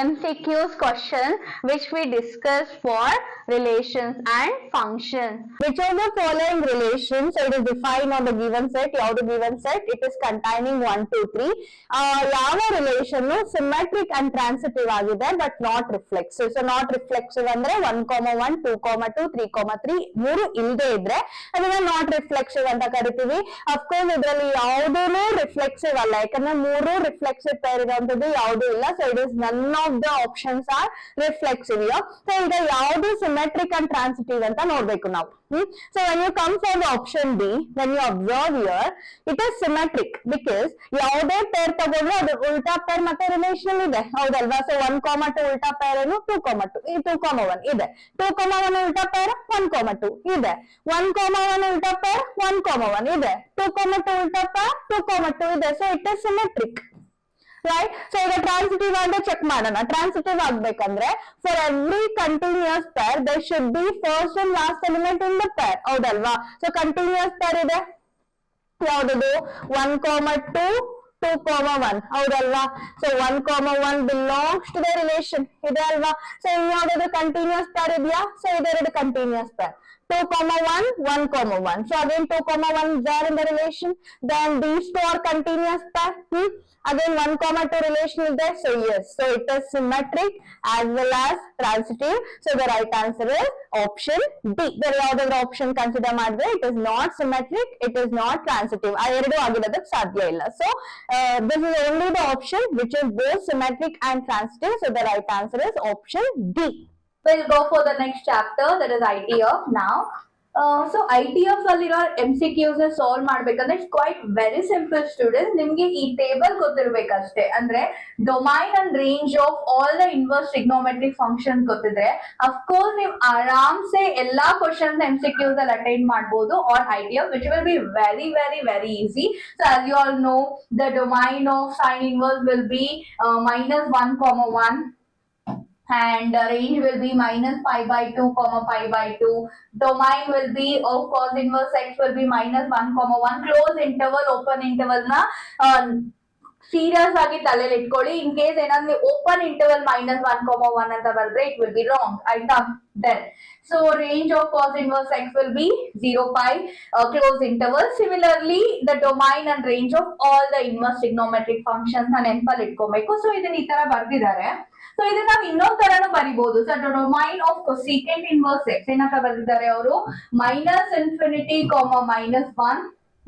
MCQs question which we discussed for relations and functions. Which of the following relations it is defined on the given set? ಯಾವುದು given set? It is containing 1, 2, 3. ಯಾವ relation symmetric and transitive ಆಗಿದೆ but not reflexive. So not reflexive ಅಂದ್ರೆ 1, 1, 2, 2, 3, 3 ಮೂರು ಇಲ್ಲದೆ ಇದ್ರೆ ಅದನ್ನ not reflexive ಅಂತ ಕರಿತೀವಿ. Of course ಇದರಲ್ಲಿ ಯಾವುದೂ reflexive ಅಲ್ಲ, ಯಾಕಂದ್ರೆ ಮೂರು reflexive pair ಇರುವಂತದ್ದು ಯಾವುದೂ ಇಲ್ಲ. So it is none of the options are reflexive here. So ಈಗ ಯಾವುದು symmetric and transitive ಅಂತ ನೋಡ್ಬೇಕು ನಾವು. So when you come for the option B, when you observe here, it is symmetric because ಯಾವುದೇ pair ತಗೊಂಡ್ರೆ ಅದು ಉಲ್ಟಾ pair ಮತ್ತೆ ರಿಲೇಷನ್ ಇದೆ, ಹೌದಲ್ವಾ? So 1, 2 ಉಲ್ಟಾ pair ಏನು 2, 2, ಈ 2, 1 ಇದೆ. 2, 1 ಉಲ್ಟಾ pair 1, 2 ಇದೆ. 1, 1 ಉಲ್ಟಾ pair 1, 1 ಇದೆ. 2, 2 ಉಲ್ಟಾ pair 2, 2 ಇದೆ. So it is symmetric. Right? So ಈಗ ಟ್ರಾನ್ಸಿಟಿವ್ ಅಂತ ಚೆಕ್ ಮಾಡೋಣ. ಟ್ರಾನ್ಸಿಟಿವ್ ಆಗ್ಬೇಕಂದ್ರೆ for every continuous pair there should be first and last element in the pair, ಹೌದಲ್ವಾ? ಸೊ ಕಂಟಿನ್ಯೂಸ್ ಪೇರ್ ಇದೆ ಯಾವ್ದು? 1, 2, 2, 1 ಹೌದಲ್ವಾ? So 1, 1 belongs to the relation ಇದೆ ಅಲ್ವಾ? ಸೊ ಇನ್ಯಾವುದಾದ್ರು ಕಂಟಿನ್ಯೂಸ್ ಪೇರ್ ಇದೆಯಾ? ಸೊ ಇದೆರಡು continuous peer 2, 1, 1, 1. So again 2, 1 is there in the relation. Then these two are continuous pair. Again 1, 2 relation is there. So yes, so it is symmetric as well as transitive. So the right answer is option D. There are other option consider ಮಾಡಿದ್ರೆ it is not symmetric, it is not transitive. ಆ ಎರಡು ಆಗಿರೋದಕ್ಕೆ ಸಾಧ್ಯ ಇಲ್ಲ. So this is only the option which is both symmetric and transitive. So the right answer is option D. We'll go for the next chapter, that is ITF now. So ITF ಅಲ್ಲಿರೋ MCQs solve ಮಾಡ್ಬೇಕಂದ್ರೆ it's quite very simple students. ನಿಮ್ಗೆ ಈ table ಗೊತ್ತಿರ್ಬೇಕಷ್ಟೇ. ಅಂದ್ರೆ domain and range of all the inverse trigonometric function ಗೊತ್ತಿದ್ರೆ of course ನೀವು ಆರಾಮ್ಸೆ ಎಲ್ಲಾ ಕ್ವಶನ್ಸ್ MCQs ಅಲ್ಲಿ ಅಟೆಂಡ್ ಮಾಡ್ಬೋದು on ITF, which will be very very very easy. So as you all know, the domain of sine inverse will be -1, 1. And range will be -π/2, π/2. Domain will be of cos inverse x will be -1, 1. Close interval, open interval na serious ಆಗಿ ತಲೆಯಲ್ಲಿ ಇಟ್ಕೊಳ್ಳಿ. In case ಏನಾದ್ರೆ open interval -1, 1 ಅಂತ ಬಂದ್ರೆ it will B wrong, ಆಯ್ತಾ? Then so range of cos inverse x will be 0, π, close interval. Similarly the domain and range of all the inverse trigonometric functions ನೆನಪಲ್ಲಿ ಇಟ್ಕೋಬೇಕು. So ಇದನ್ನ ಈ ತರ ಬರ್ದಿದ್ದಾರೆ. ಸೊ ಇದನ್ನ ನಾವು ಇನ್ನೊಂದ್ ತರನು ಬರಿಬಹುದು. So domain of cosecant inverse x ಏನಂತ ಬರ್ದಿದ್ದಾರೆ ಅವರು? -∞, -1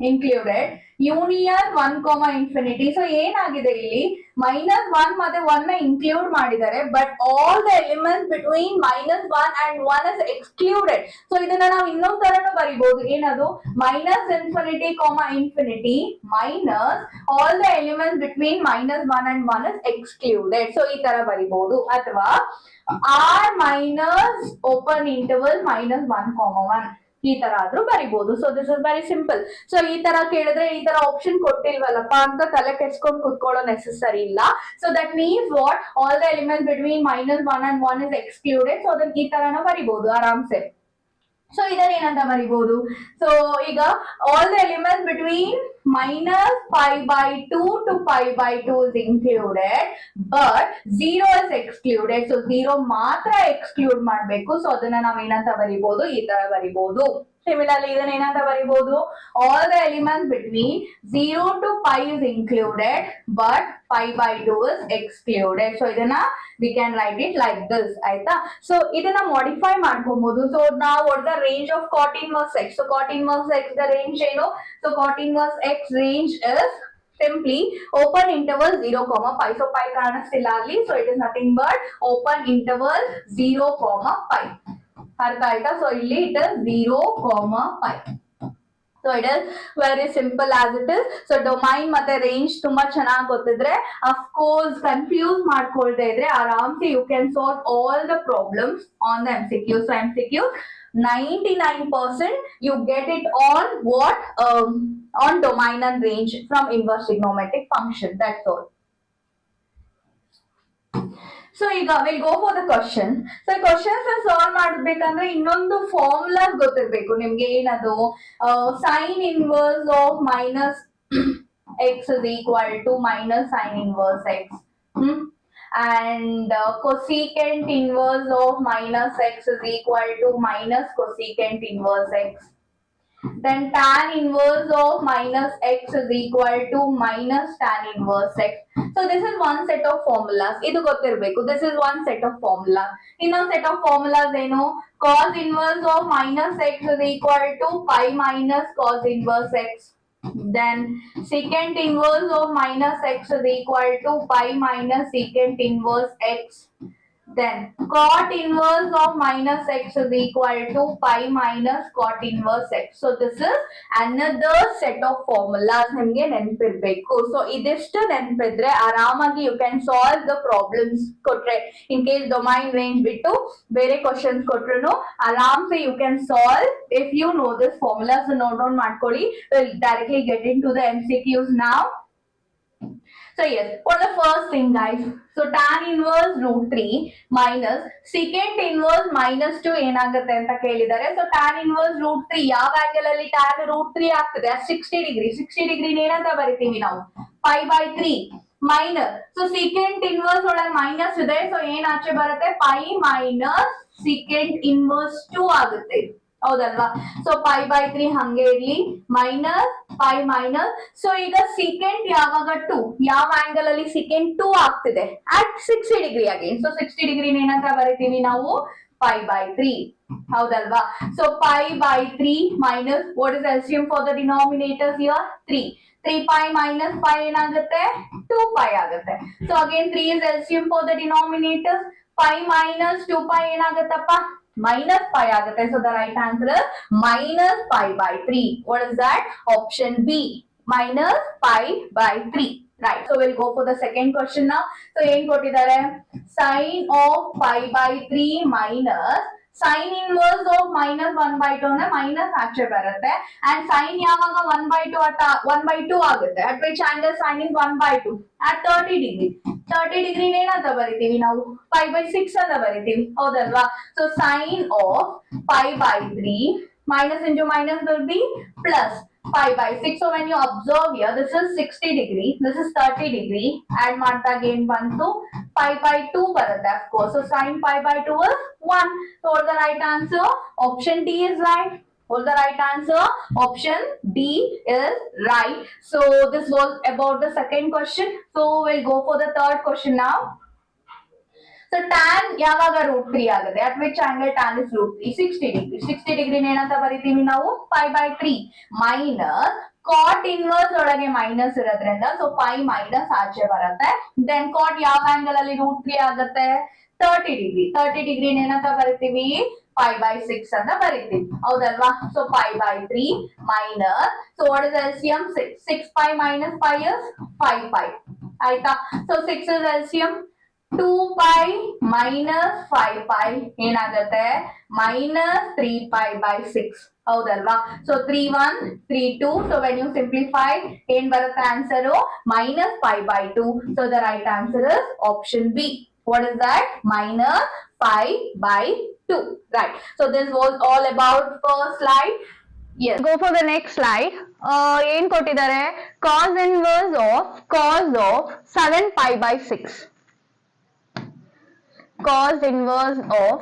included union 1, infinity. ಸೊ ಏನಾಗಿದೆ ಇಲ್ಲಿ -1 ಮತ್ತೆ 1 ಇನ್ಕ್ಲೂಡ್ ಮಾಡಿದ್ದಾರೆ, but all the elements between -1 and 1 is excluded. So ಇದನ್ನ ನಾವು ಇನ್ನೊಂದ್ ತರನು ಬರಿಬಹುದು. ಏನದು? -∞, infinity minus all the elements between -1 and 1 is excluded. So ಈ ತರ ಬರಿಬಹುದು. ಅಥವಾ r minus open interval -1, 1. ಈ ತರ ಆದ್ರೂ ಬರಿಬಹುದು. So this is very simple. So ಈ ತರ ಕೇಳಿದ್ರೆ ಈ ತರ ಆಪ್ಷನ್ ಕೊಟ್ಟಿಲ್ವಲ್ಲಪ್ಪ ಅಂತ ತಲೆ ಕೆಡ್ಸ್ಕೊಂಡು ಕುತ್ಕೊಳ್ಳೋ ನೆಸೆಸರಿ ಇಲ್ಲ. So that means what all the elements between -1 and 1 is excluded. So ಅದನ್ನ ಈ ತರನ ಬರಿಬಹುದು ಆರಾಮ್ಸೆ. ಸೊ ಇದನ್ನ ಏನಂತ ಬರಿಬಹುದು? ಸೊ ಈಗ all the elements between -π/2 to π/2 is included, but 0 is excluded. So 0 ಮಾತ್ರ ಎಕ್ಸ್ಕ್ಲೂಡ್ ಮಾಡ್ಬೇಕು. ಸೊ ಅದನ್ನ ನಾವ್ ಏನಂತ ಬರಿಬಹುದು? ಈ ತರ ಬರಿಬಹುದು. ಸಿಮಿಲರ್ಲಿ ಇದನ್ನ ಏನಂತ ಬರಿಬಹುದು? All the elements between 0 to π is included, but π/2 is excluded. So ಇದನ್ನ we can write it like this. ಆಯ್ತಾ? ಸೊ ಇದನ್ನ modify ಮಾಡ್ಕೊಬಹುದು. ಸೊ ನಾವು what the range of cot inverse x. So cot inverse x the range ಏನು? So cot inverse x range is simply open interval 0, π. So π ಕಾಣಿಸ್ತಿಲ್ಲ ಅಲ್ಲಿ. So it is nothing but open interval 0, π. ಅರ್ಥ ಆಯ್ತಾ? So ಇಲ್ಲಿ it is 0, π. So it is very simple as it is. So domain ಮತ್ತೆ range ತುಂಬಾ ಚೆನ್ನಾಗಿ ಗೊತ್ತಿದ್ರೆ, of course confuse ಮಾಡ್ಕೊಳ್ದೆ ಇದ್ರೆ ಆರಾಮ್ಸೆ you can solve all the problems on the MCQ. So MCQ 99% you get it on what on domain and range from inverse trigonometric function. That's all. So ಈಗ will go for the question. So questions solve ಮಾಡ್ಬೇಕಂದ್ರೆ ಇನ್ನೊಂದು formulas ಗೊತ್ತಿರ್ಬೇಕು ನಿಮ್ಗೆ. ಏನದು? Sine inverse of minus x is equal to minus sine inverse x, and cosecant inverse of minus x is equal to minus cosecant inverse x. Then tan inverse of minus x is equal to minus tan inverse x. So this is one set of formulas. Idu gottirbeku. This is one set of formula. Innond set of formulas eno? Cos inverse of minus x is equal to pi minus cos inverse x. Then secant inverse of minus x is equal to pi minus secant inverse x. Then cot inverse of minus x is equal to pi minus cot inverse x. So this is another set of formulas ನಿಮಗೆ ನೆನಪಿರಬೇಕು. So ಇದಿಷ್ಟು ನೆನಪಿದ್ರೆ ಆರಾಮಾಗಿ you can solve the problems ಕೊಟ್ರೆ, in case domain range ಬಿಟ್ಟು ಬೇರೆ questions ಕೊಟ್ರು ಆರಾಮ್ಸೆ you can solve if you know this formulas. note down ಮಾಡ್ಕೊಳ್ಳಿ. We'll directly get into the MCQs now. So yes, for the first thing guys, so tan inverse √3 minus secant inverse -2 ಏನಾಗುತ್ತೆ ಅಂತ ಕೇಳಿದ್ದಾರೆ. So tan inverse √3 ಯಾವ angle ಅಲ್ಲಿ tan √3 ಆಗ್ತದೆ? 60 degree. 60 degree ಏನಂತ ಬರಿತೀವಿ ನಾವು? π/3 ಮೈನಸ್. ಸೊ secant inverse ಒಳಗೆ ಮೈನಸ್ ಇದೆ. ಸೊ ಏನ್ ಆಚೆ ಬರುತ್ತೆ? pi minus secant inverse 2 ಆಗುತ್ತೆ. ಹೌದಲ್ವಾ? ಸೊ π/3 ಹಂಗೆ ಇರ್ಲಿ, ಮೈನಸ್ pi ಮೈನಸ್. ಸೊ ಈಗ secant ಯಾವಾಗ 2 ಯಾವ ಆಂಗಲ್ ಅಲ್ಲಿ secant 2 ಆಗ್ತಿದೆ? at 60 degree again. So 60 degree ಏನಂತ ಬರಿತೀವಿ ನಾವು? π/3. ಹೌದಲ್ವಾ? So π/3 minus what is LCM for the denominators here? 3. 3π minus pi ಏನಾಗುತ್ತೆ? 2π ಆಗುತ್ತೆ. So again 3 is LCM for the denominators. pi minus 2π ಏನಾಗುತ್ತಪ್ಪ? minus pi ಆಗುತ್ತೆ. So the right answer is minus π/3. What is that? Option B, minus π/3. Right. So we'll go for the second question now. So ಏನ್ ಕೊಟ್ಟಿದ್ದಾರೆ? Sin of π/3 minus sin inverse of -1/2 ಅಂದ್ರೆ minus ಆಚೆ ಬರುತ್ತೆ. and sin ಯಾವಾಗ 1/2 ಆಗುತ್ತೆ? at which angle sin is 1/2? at 30 degree. 30 degree ಏನಂತ ಬರಿತೀವಿ ನಾವು? π/6 ಅಂತ ಬರಿತೀವಿ. ಹೌದಲ್ವಾ? So sin of π/3 minus into minus will be plus π/6. So when you observe here, this is 60 degree, this is 30 degree. add ಮಾಡ್ತಾ again ಬಂತು π/2 ಬರುತ್ತೆ of course. So sin π/2 is 1. So what is the right answer? Option D is right. What is the right answer? Option D is right. So this was about the second question. So we'll go for the third question now. So tan ಯಾವಾಗ √3 ಆಗುತ್ತೆ? at which angle tan is √3? 60 degree. 60 degree ಏನಂತ ಬರಿತೀವಿ ನಾವು? π/3 minus cot inverse ಒಳಗೆ minus ಇರೋದ್ರಿಂದ so pi minus ಆಚೆ ಬರುತ್ತೆ. then cot ಯಾವ ಆಂಗಲ್ ಅಲ್ಲಿ √3 ಆಗುತ್ತೆ? 30 ಡಿಗ್ರಿ. 30 ಡಿಗ್ರಿ ಏನಂತ ಬರಿತೀವಿ? π/6 ಅಂತ ಬರಿತೀವಿ. ಹೌದಲ್ವಾ? So π/3 minus, so what is LCM? 6. 6pi minus pi is 5pi. ಆಯ್ತಾ? So 6 is LCM. 2 pi minus 5 pi ಏನಾಗುತ್ತೆ minus 3 pi by 6 ಹೌದಲ್ವಾ so 3 1 3 2 so when you simplify ಏನ್ ಬರುತ್ತೆ answer minus 5 by 2 so the right answer is option B. What is that? Minus 5 by 2. Right. So this was all about first slide. Yes. Go for the next slide. ಏನ್ ಕೊಟ್ಟಿದ್ದಾರೆ cos inverse of 7 pi by 6. Cos inverse of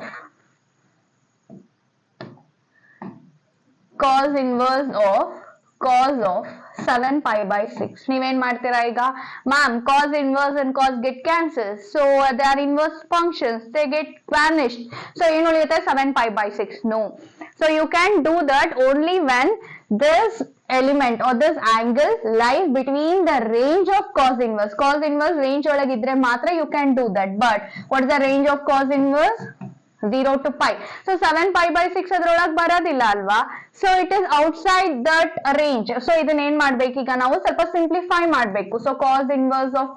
7 pi by 6. ನೀವೇನ್ ಮಾಡ್ತೀರಾ ಈಗ ma'am cos inverse and cos get cancelled, so they are inverse functions, they get vanished, so ಏನು ಉಳಿಯುತ್ತೆ 7 pi by 6. No, so you can do that only when this element or this angle lies between the range of cos inverse. Cos inverse range ಒಳಗಿದ್ರೆ ಮಾತ್ರ you can do that, but what is the range of cos inverse? 0 to pi. So 7 pi by 6 ಅದ್ರೊಳಗೆ ಬರೋದಿಲ್ಲ ಅಲ್ವಾ, so it is outside that range. So ಇದನ್ನ ಏನ್ ಮಾಡ್ಬೇಕು ಈಗ ನಾವು ಸ್ವಲ್ಪ ಸಿಂಪ್ಲಿಫೈ ಮಾಡ್ಬೇಕು. So cos inverse of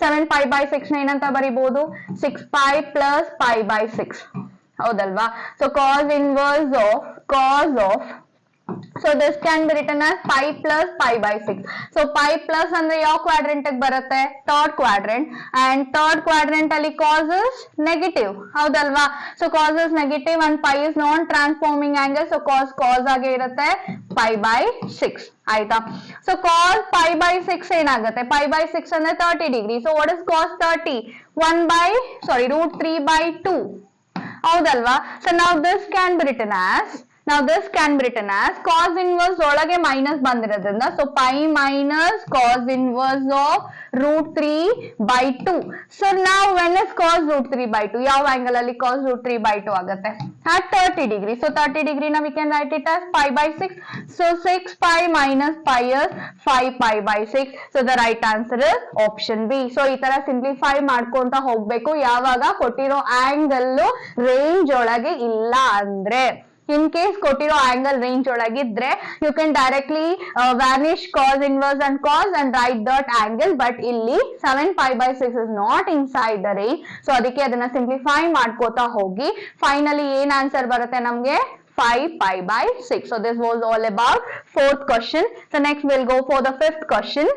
7 pi by 6 ನ ಏನಂತ ಬರಿಬಹುದು 6 pi plus pi by 6 ಹೌದಲ್ವಾ. So cos inverse of so this can be written as pi plus pi by 6. So pi plus ಅಂದ್ರೆ ಯಾವ ಕ್ವಾಡ್ರೆಂಟ್ ಬರುತ್ತೆ third quadrant, and third quadrant ಅಲ್ಲಿ cos is negative ಹೌದಲ್ವಾ. So cos is negative and pi is non transforming angle, so cos ಆಗಿ ಇರುತ್ತೆ pi by 6 ಆಯ್ತಾ. So cos pi by 6 ಏನಾಗುತ್ತೆ pi by 6 ಅಂದ್ರೆ 30 degree. So what is cos 30? √3/2 ಹೌದಲ್ವಾ. So now this can be written as cos inverse ಒಳಗೆ minus ಬಂದಿರೋದ್ರಿಂದ so pi minus cos inverse of √3/2. So now when is cos √3/2? ಯಾವ angle ಅಲ್ಲಿ cos √3/2 ಆಗುತ್ತೆ at 30 degree. So 30 degree now we can write it as pi by 6. So 6 pi minus pi is 5 pi by 6. So the right answer is option B. So ಈ ತರ simplify ಮಾಡ್ಕೊಂತ ಹೋಗ್ಬೇಕು ಯಾವಾಗ ಕೊಟ್ಟಿರೋ angle range ಒಳಗೆ ಇಲ್ಲ ಅಂದ್ರೆ. In case ಕೊಟ್ಟಿರೋ angle range ಒಳಗಿದ್ರೆ you can directly vanish cos inverse and cos and write that angle, but ಇಲ್ಲಿ 7 pi by 6 is not inside the range, so ಅದಕ್ಕೆ ಅದನ್ನ ಸಿಂಪ್ಲಿಫೈ ಮಾಡ್ಕೋತಾ ಹೋಗಿ ಫೈನಲಿ ಏನ್ ಆನ್ಸರ್ ಬರುತ್ತೆ ನಮ್ಗೆ 5 pi by 6. So this was all about fourth question. So next we'll go for the fifth question.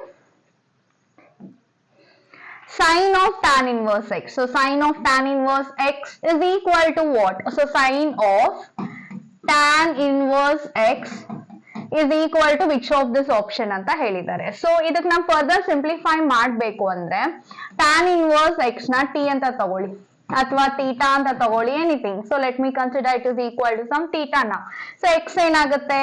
Sine of tan inverse x. So sine of tan inverse x is equal to what? So sine of tan inverse x is equal to which of this option ಅಂತ ಹೇಳಿದ್ದಾರೆ. So ಇದಕ್ಕೆ ನಾವು further simplify ಮಾಡಬೇಕು ಅಂದ್ರೆ tan inverse x ನ t ಅಂತ ತಗೊಳ್ಳಿ ಅಥವಾ theta ಅಂತ ತಗೊಳ್ಳಿ, anything. So let me consider it is equal to some theta now. So x ಏನಾಗುತ್ತೆ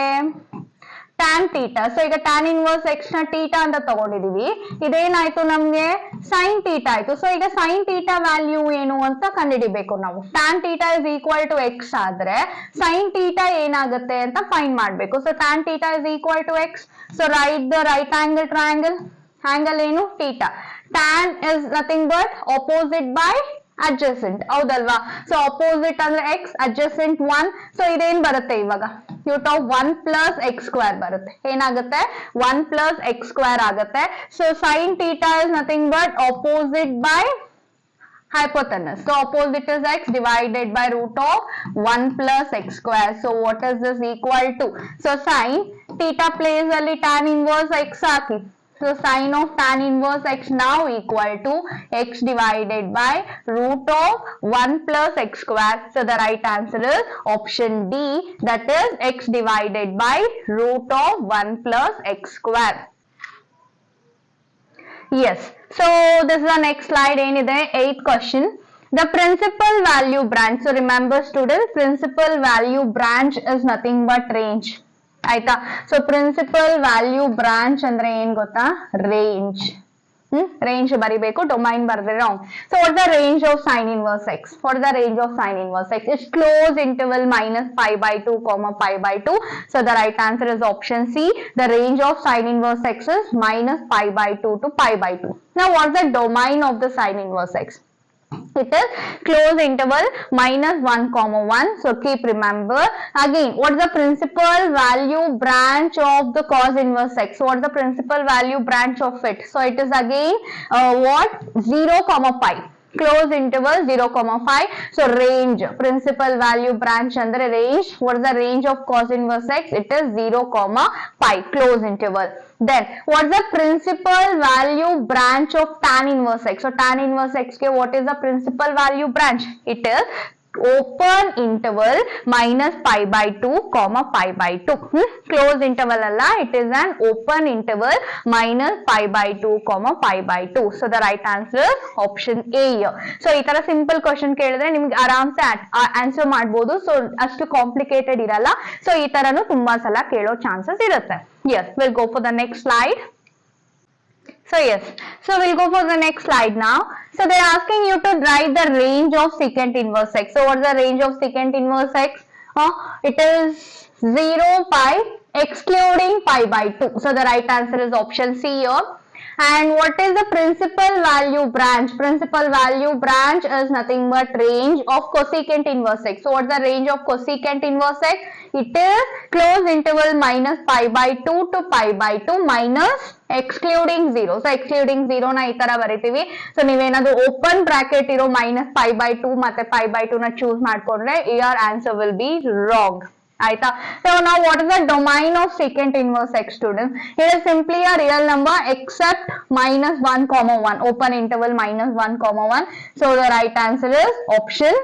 tan theta. ಸೊ ಈಗ tan inverse x ನ theta ಅಂತ ತಗೊಂಡಿದೀವಿ, ಇದೇನಾಯ್ತು ನಮ್ಗೆ sin theta ಆಯ್ತು. ಸೊ ಈಗ sin theta ವ್ಯಾಲ್ಯೂ ಏನು ಅಂತ ಕಂಡುಹಿಡಿಬೇಕು ನಾವು. tan theta is equal to x ಆದ್ರೆ sin theta ಏನಾಗುತ್ತೆ ಅಂತ ಫೈಂಡ್ ಮಾಡ್ಬೇಕು. So tan theta is equal to x. So write the right angle triangle. angle ಏನು theta. tan is nothing but opposite by adjacent ಹೌದಲ್ವಾ. So opposite ಅಂದ್ರೆ x, adjacent 1. So ಇದೇನ್ ಬರುತ್ತೆ ಇವಾಗ root of 1 plus x square ಬರುತ್ತೆ. ಏನಾಗುತ್ತೆ 1 plus x square ಆಗುತ್ತೆ. So sin theta is nothing but opposite by hypotenuse. So opposite is x divided by root of 1 plus x square. So what is this equal to? So sin theta place ಅಲ್ಲಿ tan inverse x hockey. So sine of tan inverse x now equal to x divided by root of 1 plus x square. So the right answer is option D, that is x divided by root of 1 plus x square. Yes. So this is the next slide. Enide 8th question. The principal value branch. So remember students, principal value branch is nothing but range. ಆಯ್ತಾ. So principal value branch ಅಂದ್ರೆ ಏನ್ ಗೊತ್ತಾ range. Range ಬರಿಬೇಕು, domain ಬರ್ದ್ರೆ wrong. So what the range of sine inverse x? What the range of sine inverse x? It's close interval -π/2, π/2. So the right answer is option C. The range of sine inverse x is -π/2 to π/2. Now what is the domain of the sin inverse x? It is close interval -1, so keep remember. Again, what is the principal value branch of the cos inverse x? So what is the principal value branch of it? So it is again what 0, π. close interval 0,5. So range, principal value branch under range. What is the range of cos inverse x? It is 0,5, close interval. Then what is the principal value branch of tan inverse x? So tan inverse x ke what is the principal value branch? It is open interval minus pi by 2 comma pi by 2. Close interval alla, it is an open interval minus pi by 2 comma pi by 2. So the right answer is option A here. So ಈ ತರ simple question ಕೇಳಿದ್ರೆ ನಿಮ್ಗೆ ಆರಾಮ್ಸೆ answer ಮಾಡಬಹುದು. So ಅಷ್ಟು complicated ಇರಲ್ಲ. So ಈ ತರನು ತುಂಬಾ ಸಲ ಕೇಳೋ ಚಾನ್ಸಸ್ ಇರುತ್ತೆ. Yes, we'll go for the next slide. So yes, so we'll go for the next slide now. So they're asking you to write the range of secant inverse x. So what's the range of secant inverse x? It is 0, pi, excluding pi by 2. So the right answer is option C here. And what is the principal value branch? Principal value branch is nothing but range of cosecant inverse x. So what's the range of cosecant inverse x? It is close interval minus pi by 2 to pi by 2 minus excluding 0. So excluding 0 na ಈ ತರ ಬರೀತೀವಿ. So ನೀವೇನಾದ್ರೂ open bracket ಇರೋ minus pi by 2 ಮತ್ತೆ pi by 2 ನ choose ಮಾಡ್ಕೊಂಡ್ರೆ your answer will be wrong. ಆಯ್ತಾ? So now what is the domain of secant inverse x, students? It is simply a real number except minus 1 comma 1, open interval minus 1 comma 1. So the right answer is option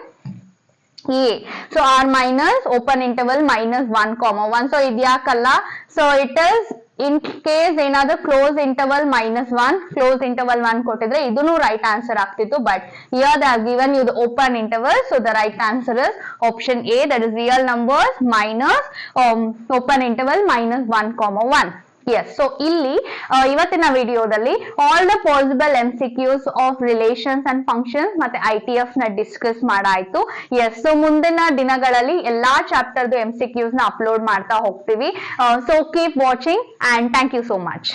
A. So R minus open interval minus 1 comma 1. So idyakalla. So it is in case ಏನಾದ್ರೂ close interval minus 1, close interval 1 ಕೊಟ್ಟಿದ್ರೆ ಇದನ್ನು right answer ಆಗ್ತಿತ್ತು. But here they have given you the open interval. So the right answer is option A, that is real numbers minus open interval minus 1 comma 1. Yes, so ಇಲ್ಲಿ ಇವತ್ತಿನ ವಿಡಿಯೋದಲ್ಲಿ all the possible MCQs of relations and functions ಮತ್ತೆ ITF ನ discuss ಮಾಡಾಯ್ತು. S, so ಮುಂದಿನ ದಿನಗಳಲ್ಲಿ ಎಲ್ಲಾ ಚಾಪ್ಟರ್ದು MCQs ನ upload ಮಾಡ್ತಾ ಹೋಗ್ತೀವಿ. So keep watching and thank you so much.